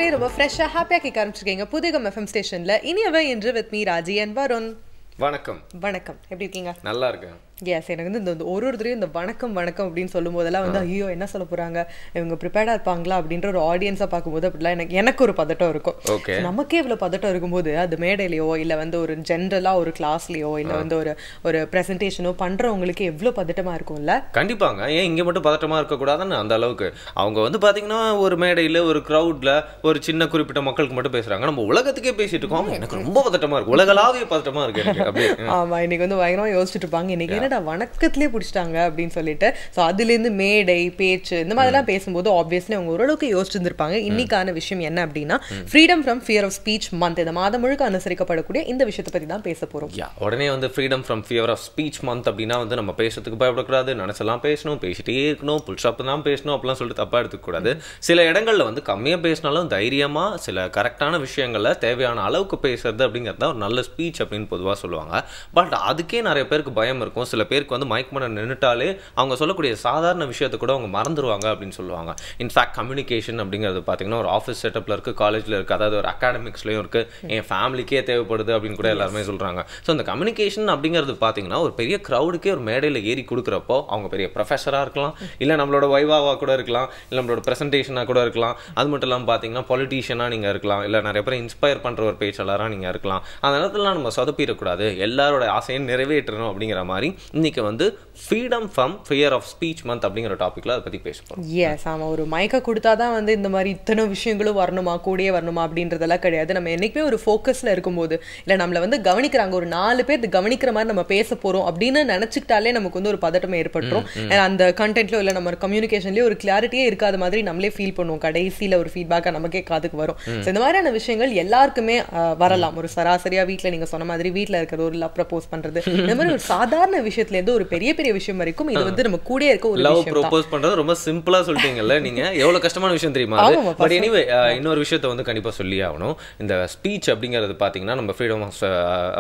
எல்லாரையும் ரொம்ப ஃப்ரெஷ்ஷாக ஹாப்பியாக கேட்க ஆரம்பிச்சிருக்கீங்க புதுகம் எஃப்எம் ஸ்டேஷனில். இனியவை இன்று with me Raji and Varun. வணக்கம். வணக்கம், எப்படி இருக்கீங்க? நல்லா இருக்கேன். எஸ், எனக்கு வந்து இந்த ஒருத்தரையும் இந்த வணக்கம் வணக்கம் அப்படின்னு சொல்லும் போதெல்லாம் வந்து ஐயோ என்ன சொல்ல போகிறாங்க, இவங்க ப்ரிப்பேர்டாக இருப்பாங்களா அப்படின்ற ஒரு ஆடியன்ஸாக பார்க்கும்போது அப்படிலாம் எனக்கு ஒரு பதட்டம் இருக்கும். ஓகே, நமக்கே இவ்வளோ பதட்டம் இருக்கும்போது அது மேடையிலையோ இல்லை வந்து ஒரு ஜென்ரலாக ஒரு கிளாஸ்லையோ இல்லை வந்து ஒரு ப்ரெசன்டேஷனோ பண்ணுறவங்களுக்கு எவ்வளோ பதட்டமாக இருக்கும்ல. கண்டிப்பாங்க. ஏன் இங்கே மட்டும் பதட்டமாக இருக்கக்கூடாதுன்னு அந்த அளவுக்கு அவங்க வந்து பார்த்தீங்கன்னா ஒரு மேடையில் ஒரு க்ரௌடில் ஒரு சின்ன குறிப்பிட்ட மக்களுக்கு மட்டும் பேசுகிறாங்க. நம்ம உலகத்துக்கே பேசிட்டு இருக்கோம். எனக்கு ரொம்ப பதட்டமாக இருக்கு, உலகளாவிய பதட்டமாக இருக்கு எனக்கு அப்படியே. ஆமாம், இன்னைக்கு வந்து பயங்கரமாக யோசிச்சுட்டு இருப்பாங்க, இன்னைக்கு வணக்கத்திலே பிடிச்சிட்டாங்க அப்படின்னு சொல்லிட்டு. ஸோ அதுலேருந்து மேடை பேச்சு இந்த மாதிரிலாம் பேசும்போது ஆப்வியஸ்லி அவங்க ஓரளவுக்கு யோசிச்சிருந்திருப்பாங்க. இன்னைக்கான விஷயம் என்ன அப்படின்னா freedom from fear of speech month. இந்த மாதம் முழுக்க அனுசரிக்கப்படக்கூடிய இந்த விஷயத்தை பற்றி தான் பேச போகிறோம். உடனே வந்து freedom from fear of speech month அப்படின்னா வந்து நம்ம பேசுறதுக்கு பயப்படக்கூடாது, நினைச்செல்லாம் பேசணும், பேசிட்டே இருக்கணும், புல் ஷாப் தான் பேசணும் அப்படிலாம் சொல்லிட்டு தப்பாக எடுத்துக்கூடாது. சில இடங்களில் வந்து கம்மியாக பேசினாலும் தைரியமாக சில கரெக்டான விஷயங்களை தேவையான அளவுக்கு பேசுறது அப்படிங்கிறது தான் ஒரு நல்ல ஸ்பீச் அப்படின்னு பொதுவாக சொல்லுவாங்க. பட் அதுக்கே நிறைய பேருக்கு பயம் இருக்கும். சில பேருக்கு வந்து மைக் பண்ண நின்றுட்டாலே அவங்க சொல்லக்கூடிய சாதாரண விஷயத்தை கூட அவங்க மறந்துடுவாங்க அப்படின்னு சொல்லுவாங்க. இன்ஃபேக்ட் கம்யூனிகேஷன் அப்படிங்கிறது பார்த்தீங்கன்னா ஒரு ஆஃபீஸ் செட்டப்பில் இருக்குது, காலேஜில் இருக்குது, அதாவது ஒரு அகாடமிக்ஸ்லையும் இருக்குது, என் ஃபேமிலிக்கே தேவைப்படுது அப்படின்னு கூட எல்லாருமே சொல்கிறாங்க. ஸோ இந்த கம்யூனிகேஷன் அப்படிங்கிறது பார்த்தீங்கன்னா ஒரு பெரிய க்ரௌடுக்கே ஒரு மேடையில் ஏறி கொடுக்குறப்போ அவங்க பெரிய ப்ரொஃபஸராக இருக்கலாம், இல்லை நம்மளோட வைவாவாக கூட இருக்கலாம், இல்லை நம்மளோட ப்ரெசன்டேஷனாக கூட இருக்கலாம். அது மட்டும் இல்லாமல் பார்த்தீங்கன்னா பொலிட்டீஷியனாக நீங்கள் இருக்கலாம், இல்லை நிறைய பேர் இன்ஸ்பயர் பண்ணுற ஒரு பேச்சாளராக நீங்கள் இருக்கலாம். அந்த நேரத்துலலாம் நம்ம சொதப்பிடக்கூடாது, எல்லாரோட ஆசையை நிறைவேற்றணும் அப்படிங்கிற மாதிரி இன்னைக்கு வந்து freedom from fear of speech month அப்படிங்கிற டாபிக்ல அதை பற்றி பேசுவோம். எஸ், ஆமாம், ஒரு மைக்கை கொடுத்தா தான் வந்து இந்த மாதிரி இத்தனை விஷயங்களும் வரணுமா, கூடயே வரணுமா அப்படின்றதெல்லாம் கிடையாது. நம்ம என்றைக்குமே ஒரு ஃபோக்கஸில் இருக்கும்போது இல்லை நம்மளை வந்து கவனிக்கிறாங்க, ஒரு 4 பேர் கவனிக்கிற மாதிரி நம்ம பேச போகிறோம் அப்படின்னு நினச்சிக்கிட்டாலே நமக்கு வந்து ஒரு பதட்டம் ஏற்பட்டுரும். அந்த கண்டென்ட்லோ இல்லை நம்ம கம்யூனிகேஷன்லேயோ ஒரு கிளாரிட்டியே இருக்காத மாதிரி நம்மளே ஃபீல் பண்ணுவோம். கடைசியில் ஒரு ஃபீட்பேக்காக நமக்கே காதுக்கு வரும். ஸோ இந்த மாதிரியான விஷயங்கள் எல்லாருக்குமே வரலாம். ஒரு சராசரியாக வீட்டில் நீங்கள் சொன்ன மாதிரி வீட்டில் இருக்கிற ஒரு லவ் ப்ரப்போஸ் பண்ணுறது, இந்த மாதிரி ஒரு சாதாரண விஷயத்துலேருந்து ஒரு பெரிய பெரிய விஷயம் வரைக்கும் இது வந்து நம்ம கூட இருக்க ஒரு லவ் ப்ரோபோஸ் பண்றது ரொம்ப சிம்பிளா சொல்லிட்டீங்கல்ல நீங்க, எவ்வளவு கஷ்டமான விஷயம் தெரியுமா அது. பட் எனிவே இன்னொரு விஷயத்தை வந்து கண்டிப்பா சொல்லி ஆகணும். இந்த ஸ்பீச் அப்படிங்கிறது பாத்தீங்கன்னா நம்ம ஃப்ரீடம் ஆஃப்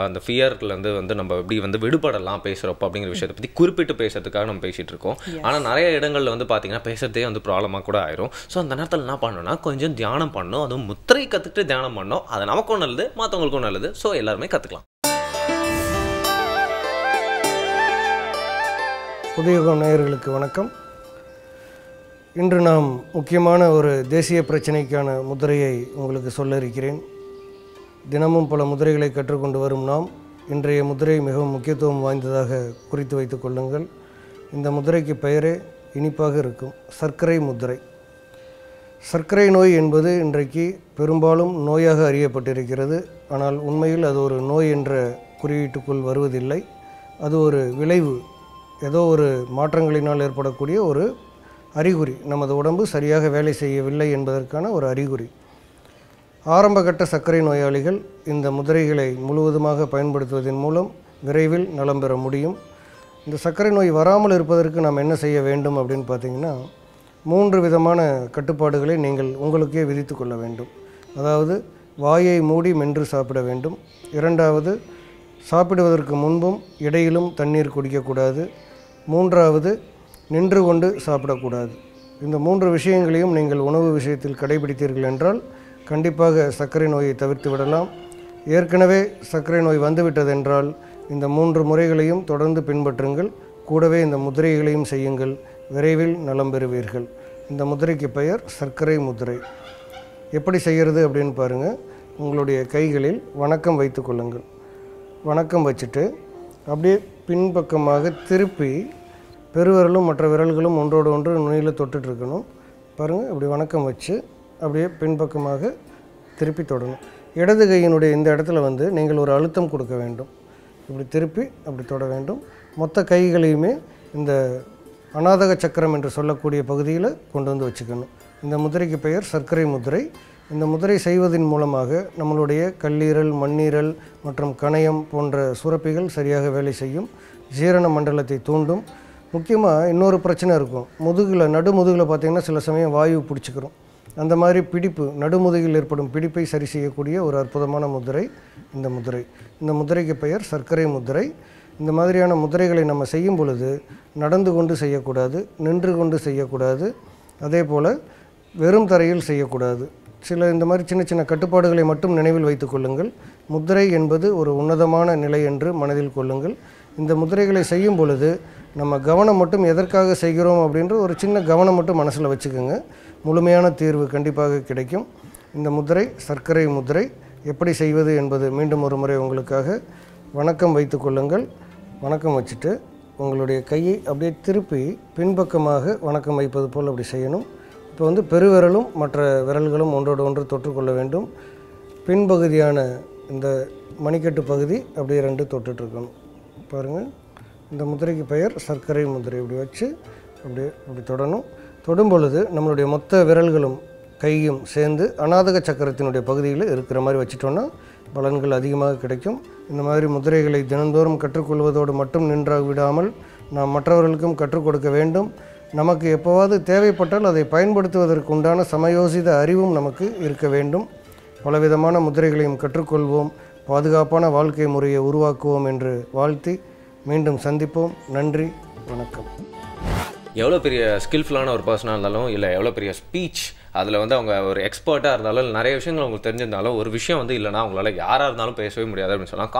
அந்த ஃபியர்ல இருந்து வந்து நம்ம எப்படி வந்து விடுபடலாம் பேசுறப்போ அப்படிங்கிற விஷயத்தை பத்தி குறிப்பிட்டு பேசுறதுக்காக நம்ம பேசிட்டு இருக்கோம். ஆனா நிறைய இடங்கள்ல வந்து பாத்தீங்கன்னா பேசுறதே வந்து ப்ராப்ளமா கூட ஆயிரும். ஸோ அந்த நேரத்தில் என்ன பண்ணணும்னா கொஞ்சம் தியானம் பண்ணணும், அதுவும் முத்திரை கத்துக்கிட்டு தியானம் பண்ணணும். அது நமக்கும் நல்லது, மற்றவங்களுக்கும் நல்லது. ஸோ எல்லாருமே கத்துக்கலாம். புதுயுகம் நேயர்களுக்கு வணக்கம். இன்று நாம் முக்கியமான ஒரு தேசிய பிரச்சனைக்கான முதிரையை உங்களுக்கு சொல்ல இருக்கிறேன். தினமும் பல முதிரைகளை கற்றுக்கொண்டு வரும் நாம் இன்றைய முதிரை மிகவும் முக்கியத்துவம் வாய்ந்ததாக குறித்து வைத்துக் கொள்ளுங்கள். இந்த முதிரைக்கு பெயரே இனிப்பாக இருக்கும், சர்க்கரை முதிரை. சர்க்கரை நோய் என்பது இன்றைக்கு பெரும்பாலும் நோயாக அறியப்பட்டிருக்கிறது. ஆனால் உண்மையில் அது ஒரு நோய் என்ற குறியீட்டுக்குள் வருவதில்லை. அது ஒரு விளைவு, ஏதோ ஒரு மாற்றங்களினால் ஏற்படக்கூடிய ஒரு அறிகுறி. நமது உடம்பு சரியாக வேலை செய்யவில்லை என்பதற்கான ஒரு அறிகுறி. ஆரம்பகட்ட சர்க்கரை நோயாளிகள் இந்த முதிரைகளை முழுவதுமாக பயன்படுத்துவதன் மூலம் விரைவில் நலம் பெற முடியும். இந்த சர்க்கரை நோய் வராமல் இருப்பதற்கு நாம் என்ன செய்ய வேண்டும் அப்படின்னு பார்த்திங்கன்னா 3 விதமான கட்டுப்பாடுகளை நீங்கள் உங்களுக்கே விதித்து கொள்ள வேண்டும். அதாவது வாயை மூடி மென்று சாப்பிட வேண்டும். 2வது, சாப்பிடுவதற்கு முன்பும் இடையிலும் தண்ணீர் குடிக்கக்கூடாது. 3வது, நின்று கொண்டு சாப்பிடக்கூடாது. இந்த 3 விஷயங்களையும் நீங்கள் உணவு விஷயத்தில் கடைபிடித்தீர்கள் என்றால் கண்டிப்பாக சர்க்கரை நோயை தவிர்த்து விடலாம். ஏற்கனவே சர்க்கரை நோய் வந்துவிட்டதென்றால் இந்த 3 முறைகளையும் தொடர்ந்து பின்பற்றுங்கள். கூடவே இந்த முதிரைகளையும் செய்யுங்கள், விரைவில் நலம் பெறுவீர்கள். இந்த முதிரைக்கு பெயர் சர்க்கரை முதிரை. எப்படி செய்கிறது அப்படின்னு பாருங்கள். உங்களுடைய கைகளில் வணக்கம் வைத்து கொள்ளுங்கள். வணக்கம் வச்சுட்டு அப்படியே பின்பக்கமாக திருப்பி பெருவிரலும் மற்ற விரல்களும் ஒன்றோடு ஒன்று நுனியில் தொட்டுட்டு இருக்கணும். பாருங்கள், அப்படி வணக்கம் வச்சு அப்படியே பின்பக்கமாக திருப்பி தொடணும். இடது கையினுடைய இந்த இடத்துல வந்து நீங்கள் ஒரு அழுத்தம் கொடுக்க வேண்டும். இப்படி திருப்பி அப்படி தொட வேண்டும். மொத்த கைகளையுமே இந்த அநாதக சக்கரம் என்று சொல்லக்கூடிய பகுதியில் கொண்டு வந்து வச்சுக்கணும். இந்த முதிரைக்கு பெயர் சர்க்கரை முதிரை. இந்த முதிரை செய்வதன் மூலமாக நம்மளுடைய கல்லீரல், மண்ணீரல் மற்றும் கணையம் போன்ற சுரப்பிகள் சரியாக வேலை செய்யும். ஜீரண மண்டலத்தை தூண்டும். முக்கியமாக இன்னொரு பிரச்சனை இருக்கும், முதுகில் நடுமுதுகில் பார்த்திங்கன்னா சில சமயம் வாயு பிடிச்சிக்கிறோம். அந்த மாதிரி பிடிப்பு, நடுமுதுகில் ஏற்படும் பிடிப்பை சரி செய்யக்கூடிய ஒரு அற்புதமான முதிரை இந்த முதிரை. இந்த முதிரைக்கு பெயர் சர்க்கரை முதிரை. இந்த மாதிரியான முதிரைகளை நம்ம செய்யும் பொழுது நடந்து கொண்டு செய்யக்கூடாது, நின்று கொண்டு செய்யக்கூடாது, அதே போல் வெறும் தரையில் செய்யக்கூடாது. சில இந்த மாதிரி சின்ன சின்ன கட்டுப்பாடுகளை மட்டும் நினைவில் வைத்துக் கொள்ளுங்கள். முத்திரை என்பது ஒரு உன்னதமான நிலை என்று மனதில் கொள்ளுங்கள். இந்த முத்திரைகளை செய்யும் பொழுது நம்ம கவனம் மட்டும் எதற்காக செய்கிறோம் அப்படின்ற ஒரு சின்ன கவனம் மட்டும் மனசில் வச்சுக்கோங்க. முழுமையான தீர்வு கண்டிப்பாக கிடைக்கும். இந்த முத்திரை சர்க்கரை முத்திரை எப்படி செய்வது என்பது மீண்டும் ஒரு முறை உங்களுக்காக. வணக்கம் வைத்து கொள்ளுங்கள். வணக்கம் வச்சுட்டு உங்களுடைய கையை அப்படியே திருப்பி பின்பக்கமாக வணக்கம் வைப்பது போல் அப்படி செய்யணும். இப்போ வந்து பெருவிரலும் மற்ற விரல்களும் ஒன்றோடு ஒன்று தொற்றுக்கொள்ள வேண்டும். பின்பகுதியான இந்த மணிக்கட்டு பகுதி அப்படியே 2 தொட்டுட்ருக்கணும். பாருங்கள், இந்த முத்திரைக்கு பெயர் சர்க்கரை முத்திரை. இப்படி வச்சு அப்படியே இப்படி தொடணும். தொடும் பொழுது நம்மளுடைய மொத்த விரல்களும் கையும் சேர்ந்து அநாதக சக்கரத்தினுடைய பகுதியில் இருக்கிற மாதிரி வச்சுட்டோன்னா பலன்கள் அதிகமாக கிடைக்கும். இந்த மாதிரி முத்திரைகளை தினந்தோறும் கற்றுக்கொள்வதோடு மட்டும் நின்று விடாமல் நாம் மற்றவர்களுக்கும் கற்றுக் கொடுக்க வேண்டும். நமக்கு எப்போவாவது தேவைப்பட்டால் அதை பயன்படுத்துவதற்கு உண்டான சமயோசித அறிவும் நமக்கு இருக்க வேண்டும். பலவிதமான முத்திரைகளையும் கற்றுக்கொள்வோம். பாதுகாப்பான வாழ்க்கை முறையை உருவாக்குவோம் என்று வாழ்த்தி மீண்டும் சந்திப்போம். நன்றி, வணக்கம். எவ்வளோ பெரிய ஸ்கில்ஃபுல்லான ஒரு பர்சனாக இருந்தாலும் இல்லை எவ்வளோ பெரிய ஸ்பீச் அதில் வந்து அவங்க ஒரு எக்ஸ்பர்ட்டாக இருந்தாலும் நிறைய விஷயங்கள் உங்களுக்கு தெரிஞ்சிருந்தாலும் ஒரு விஷயம் வந்து இல்லைனா அவங்களால யாராக இருந்தாலும் பேசவே முடியாது அப்படின்னு சொல்லலாம்.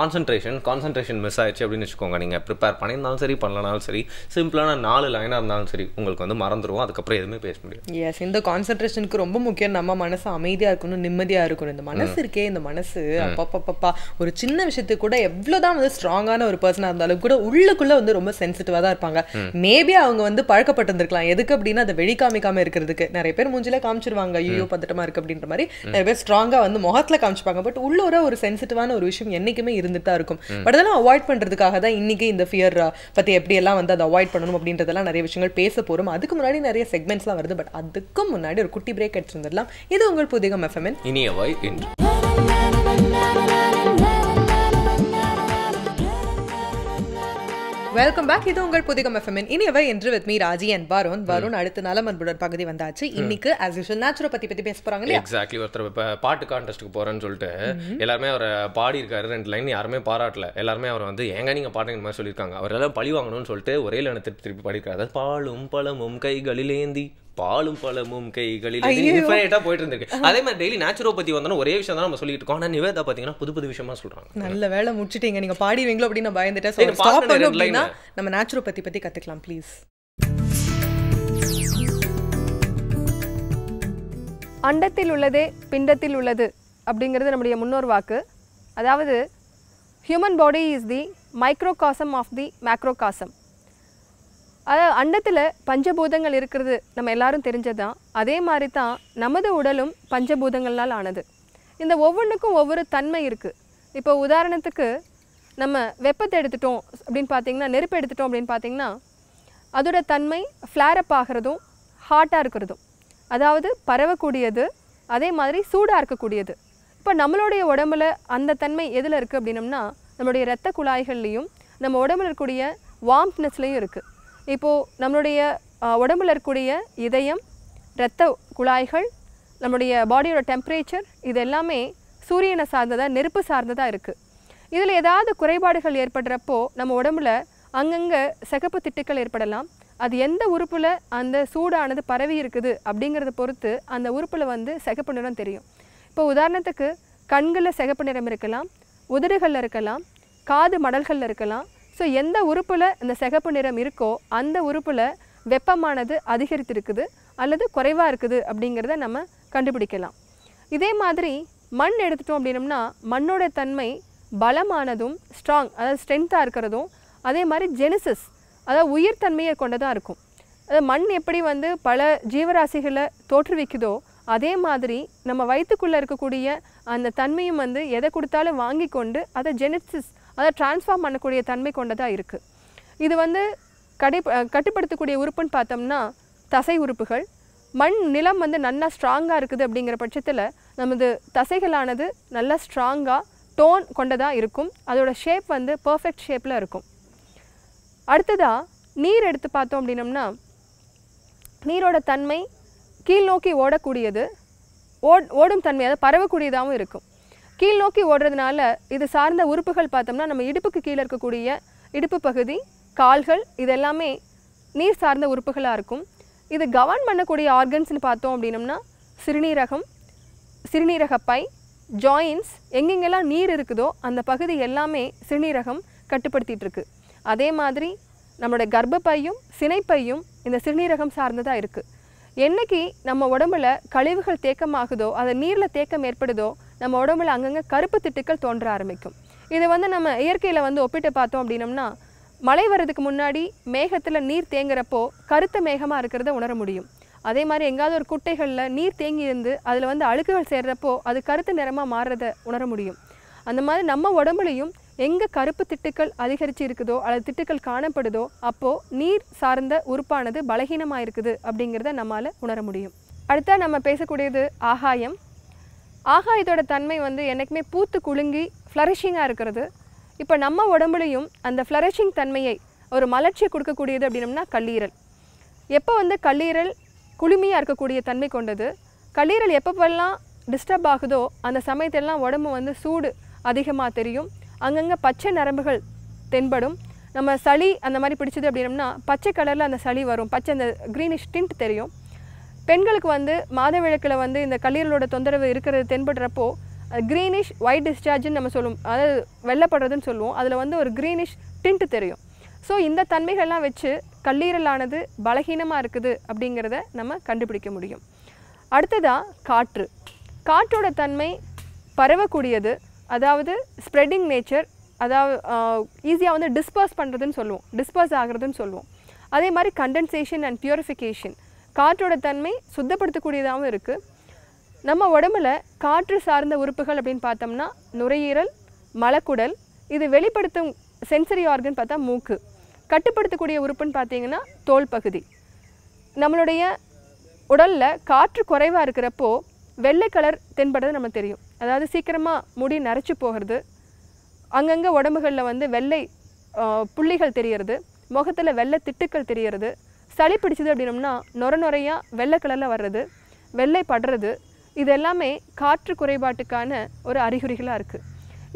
கான்சன்ட்ரேஷன் மிஸ் ஆயிடுச்சு அப்படின்னு வச்சுக்கோங்க. நீங்கள் ப்ரிப்பேர் பண்ணியிருந்தாலும் சரி பண்ணலனாலும் சரி சிம்பிளான 4 லைனாக இருந்தாலும் சரி உங்களுக்கு வந்து மறந்துடுவோம். அதுக்கப்புறம் எதுவுமே பேச முடியும். எஸ், இந்த கான்சன்ட்ரேஷனுக்கு ரொம்ப முக்கியம். நம்ம மனசு அமைதியாக இருக்கணும், நிம்மதியாக இருக்கணும். இந்த மனசு இருக்கே, இந்த மனசு அப்பப்பப்பா ஒரு சின்ன விஷயத்துக்கு கூட எவ்வளோதான் வந்து ஸ்ட்ராங்கான ஒரு பர்சனாக இருந்தாலும் கூட உள்ளுக்குள்ளே வந்து ரொம்ப சென்சிட்டிவாக தான் இருப்பாங்க. மேபி அவங்க வந்து பழக்கப்பட்டிருந்திருக்கலாம். எதுக்கு அப்படின்னா அதை வெளிக்காமிக்காமல் இருக்கிறதுக்கு. நிறைய பேர் மூஞ்சில காமிச்சிருவாங்க, ஐயோ பதட்டமா இருக்கு அப்படின்ற மாதிரி. நிறைய பேர் ஸ்ட்ராங்கா வந்து முகத்துல காமிச்சுப்பாங்க. பட் உள்ளோர ஒரு சென்சிட்டிவான ஒரு விஷயம் என்னைக்குமே இருந்துட்டு தான் இருக்கும். பட் அதெல்லாம் அவாய்ட் பண்றதுக்காக தான் இன்னைக்கு இந்த ஃபியர் பத்தி எப்படி எல்லாம் வந்து அதை அவாய்ட் பண்ணணும் அப்படின்றதெல்லாம் நிறைய விஷயங்கள் பேச போறோம். அதுக்கு முன்னாடி நிறைய செக்மெண்ட்ஸ்லாம் வருது. பட் அதுக்கும் முன்னாடி ஒரு குட்டி பிரேக் எடுத்துருந்துடலாம். இது உங்கள் புதிகம் எஃப்எம் இனியவை இன்று. Welcome back. இது உங்கள் புதிகம் எஃப்எம் இனியவை என்று with me Raji and Varun. அடுத்த நலம் அன்புடன் பகுதி வந்தாச்சு. இன்னைக்கு ஆஸ் யூசுவல் நேச்சுரோபதி பத்தி பேச போறாங்க இல்லையா? எக்ஸாக்ட்லி. ஒருத்தர் இப்போ பாட்டு கான்டெஸ்ட்டுக்கு போறேன்னு சொல்லிட்டு எல்லாருமே அவரை பாடி இருக்காரு. 2 லைன் யாருமே பாராட்டல. எல்லாருமே அவர் வந்து ஏங்க நீங்க பாட்டுங்க மாதிரி சொல்லியிருக்காங்க. அவர் எல்லாம் பழி வாங்கணும்னு சொல்லிட்டு ஒரே லைனை திருப்பி பாடிருக்காரு. பாலும் பழமும் கைகளிலேந்தி பாலும் பழமும் கைகளில் போயிட்டு இருந்திருக்கு. அதே மாதிரி டெய்லி நேச்சுரோபதி வந்தோம் ஒரே விஷயம் தான் நம்ம சொல்லிட்டு இருக்கோம். ஆனா நிவேதா பாத்தீங்கன்னா புது விஷயமா சொல்றாங்க. நல்ல வேலை முடிச்சிட்டீங்க. நீங்க பாடிவீங்களோ அப்படின்னு நான் பயந்துட்டேன். நம்ம நேச்சுரோபதி பத்தி கத்துக்கலாம் ப்ளீஸ். அண்டத்தில் உள்ளதே பிண்டத்தில் உள்ளது அப்படிங்கிறது நம்முடைய முன்னோர் வாக்கு. அதாவது human body is the microcosm of the macrocosm. அதாவது அண்டத்தில் பஞ்சபூதங்கள் இருக்கிறது நம்ம எல்லாரும் தெரிஞ்சது தான். அதே மாதிரி தான் நமது உடலும் பஞ்சபூதங்களால் ஆனது. இந்த ஒவ்வொன்றுக்கும் ஒவ்வொரு தன்மை இருக்குது. இப்போ உதாரணத்துக்கு நம்ம வெப்பத்தை எடுத்துட்டோம் அப்படின்னு பார்த்தீங்கன்னா, நெருப்பு எடுத்துட்டோம் அப்படின்னு பார்த்தீங்கன்னா அதோட தன்மை ஃப்ளேரப் ஆகிறதும் ஹாட்டாக இருக்கிறதும், அதாவது பரவக்கூடியது, அதே மாதிரி சூடாக இருக்கக்கூடியது. இப்போ நம்மளுடைய உடம்புல அந்த தன்மை எதில் இருக்குது அப்படின்னம்னா நம்மளுடைய இரத்த குழாய்கள்லேயும் நம்ம உடம்புல இருக்கக்கூடிய வார்ம்னஸ்லேயும் இருக்குது. இப்போது நம்மளுடைய உடம்புல இருக்கக்கூடிய இதயம், இரத்த குழாய்கள், நம்மளுடைய பாடியோட டெம்பரேச்சர் இது எல்லாமே சூரியனை சார்ந்ததாக, நெருப்பு சார்ந்ததாக இருக்குது. இதில் ஏதாவது குறைபாடுகள் ஏற்படுறப்போ நம்ம உடம்புல அங்கங்கே சிகப்பு திட்டுக்கள் ஏற்படலாம். அது எந்த உறுப்பில் அந்த சூடானது பரவி இருக்குது அப்படிங்கிறத பொறுத்து அந்த உறுப்பில் வந்து சிகப்பு நிறம் தெரியும். இப்போ உதாரணத்துக்கு கண்களில் சிகப்பு நிறம் இருக்கலாம், உதடுகளில் இருக்கலாம், காது மடல்களில் இருக்கலாம். ஸோ எந்த உறுப்பில் இந்த சிகப்பு நிறம் இருக்கோ அந்த உறுப்பில் வெப்பமானது அதிகரித்திருக்குது அல்லது குறைவாக இருக்குது அப்படிங்கிறத நம்ம கண்டுபிடிக்கலாம். இதே மாதிரி மண் எடுத்துட்டோம் அப்படின்னம்னா மண்ணோட தன்மை பலமானதும் ஸ்ட்ராங், அதாவது ஸ்ட்ரென்த்தாக இருக்கிறதும், அதே மாதிரி ஜெனிசிஸ், அதாவது உயிர் தன்மையை கொண்டதாக இருக்கும். அதாவது மண் எப்படி வந்து பல ஜீவராசிகளை தோற்றுவிக்குதோ அதே மாதிரி நம்ம வயிற்றுக்குள்ளே இருக்கக்கூடிய அந்த தன்மையும் வந்து எதை கொடுத்தாலும் வாங்கி கொண்டு அதை ஜெனசிஸ், அதை டிரான்ஸ்ஃபார்ம் பண்ணக்கூடிய தன்மை கொண்டதாக இருக்குது. இது வந்து கட்டுப்படுத்தக்கூடிய உறுப்புன்னு பார்த்தோம்னா தசை உறுப்புகள். மண் நிலம் வந்து நல்லா ஸ்ட்ராங்காக இருக்குது அப்படிங்கிற பட்சத்தில் நமது தசைகளானது நல்லா ஸ்ட்ராங்காக டோன் கொண்டதாக இருக்கும். அதோட ஷேப் வந்து பர்ஃபெக்ட் ஷேப்பில் இருக்கும். அடுத்ததாக நீர் எடுத்து பார்த்தோம் அப்படின்னம்னா நீரோட தன்மை கீழ் நோக்கி ஓடக்கூடியது, ஓடும் தன்மை, அதாவது பரவக்கூடியதாகவும் இருக்கும். கீழ் நோக்கி ஓடுறதுனால இது சார்ந்த உறுப்புகள் பார்த்தோம்னா நம்ம இடுப்புக்கு கீழே இருக்கக்கூடிய இடுப்பு பகுதி, கால்கள், இது எல்லாமே நீர் சார்ந்த உறுப்புகளாக இருக்கும். இது கவர்ன் பண்ணக்கூடிய ஆர்கன்ஸ்னு பார்த்தோம் அப்படின்னம்னா சிறுநீரகம், சிறுநீரகப்பை, ஜாயின்ஸ், எங்கெங்கெல்லாம் நீர் இருக்குதோ அந்த பகுதி எல்லாமே சிறுநீரகம் கட்டுப்படுத்திட்டு இருக்கு. அதே மாதிரி நம்மளுடைய கர்ப்பப்பையும் சினைப்பையும் இந்த சிறுநீரகம் சார்ந்ததாக இருக்குது. என்னைக்கு நம்ம உடம்புல கழிவுகள் தேக்கமாகுதோ, அது நீரில் தேக்கம் ஏற்படுதோ, நம்ம உடம்புல அங்கங்கே கருப்பு திட்டுக்கள் தோன்ற ஆரம்பிக்கும். இதை வந்து நம்ம இயற்கையில் வந்து ஒப்பிட்டு பார்த்தோம் அப்படின்னம்னா, மழை வர்றதுக்கு முன்னாடி மேகத்தில் நீர் தேங்குறப்போ கருத்த மேகமாக இருக்கிறத உணர முடியும். அதே மாதிரி எங்காவது ஒரு குட்டைகளில் நீர் தேங்கி இருந்து அதில் வந்து அழுக்குகள் சேர்றப்போ அது கருத்த நிறமாக மாறுறதை உணர முடியும். அந்த மாதிரி நம்ம உடம்புலையும் எங்கே கருப்பு திட்டுக்கள் அதிகரித்து இருக்குதோ அல்லது திட்டுக்கள் காணப்படுதோ அப்போது நீர் சார்ந்த உறுப்பானது பலகீனமாக இருக்குது அப்படிங்கிறத நம்மால் உணர முடியும். அடுத்தா நம்ம பேசக்கூடியது ஆகாயம். ஆகாயத்தோட தன்மை வந்து என்றைக்குமே பூத்து குலுங்கி ஃப்ளரிஷிங்காக இருக்கிறது. இப்போ நம்ம உடம்புலையும் அந்த ஃப்ளரிஷிங் தன்மையை ஒரு மலர்ச்சியை கொடுக்கக்கூடியது அப்படின்னம்னா கல்லீரல். எப்போ வந்து கல்லீரல் குளுமையாக இருக்கக்கூடிய தன்மை கொண்டது, கல்லீரல் எப்பப்பெல்லாம் டிஸ்டர்ப் ஆகுதோ அந்த சமயத்தெல்லாம் உடம்பு வந்து சூடு அதிகமாக தெரியும். அங்கங்கே பச்சை நரம்புகள் தென்படும். நம்ம சளி அந்த மாதிரி பிடிச்சது அப்படின்னம்னா பச்சை கலரில் அந்த சளி வரும், பச்சை அந்த க்ரீனிஷ் டிண்ட் தெரியும். பெண்களுக்கு வந்து மாதவிலக்கில் வந்து இந்த கல்லீரலோட தொந்தரவு இருக்கிறது தென்படுறப்போ க்ரீனிஷ் ஒயிட் டிஸ்சார்ஜ்னு நம்ம சொல்லுவோம், அதாவது வெள்ளப்படுறதுன்னு சொல்லுவோம். அதில் வந்து ஒரு க்ரீனிஷ் டிண்ட் தெரியும். ஸோ இந்த தன்மைகள்லாம் வச்சு கல்லீரலானது பலகீனமாக இருக்குது அப்படிங்கிறத நம்ம கண்டுபிடிக்க முடியும். அடுத்ததாக காற்று. காற்றோட தன்மை பரவக்கூடியது, அதாவது ஸ்ப்ரெட்டிங் நேச்சர், அதாவது ஈஸியாக வந்து டிஸ்பர்ஸ் பண்ணுறதுன்னு சொல்லுவோம், டிஸ்பர்ஸ் ஆகிறதுன்னு சொல்லுவோம். அதே மாதிரி கண்டென்சேஷன் அண்ட் பியூரிஃபிகேஷன். காற்றோட தன்மை சுத்தப்படுத்தக்கூடியதாகவும் இருக்குது. நம்ம உடம்புல காற்று சார்ந்த உறுப்புகள் அப்படின்னு பார்த்தோம்னா நுரையீரல், மலக்குடல். இது வெளிப்படுத்தும் சென்சரி ஆர்கன் பார்த்தா மூக்கு. கட்டுப்படுத்தக்கூடிய உறுப்புன்னு பார்த்தீங்கன்னா தோல் பகுதி. நம்மளுடைய உடலில் காற்று குறைவாக இருக்கிறப்போ வெள்ளை கலர் தென்படுறது நம்ம தெரியும். அதாவது சீக்கிரமாக முடி நரைச்சி போகிறது, அங்கங்கே உடம்புகளில் வந்து வெள்ளை புள்ளிகள் தெரியறது, முகத்தில் வெள்ளை திட்டுக்கள் தெரியறது, சளி பிடிச்சது அப்படின்னம்னா நுரையாக வெள்ளை கலரில் வர்றது, வெள்ளை படுறது, இது எல்லாமே காற்று குறைபாட்டுக்கான ஒரு அறிகுறிகளாக இருக்குது.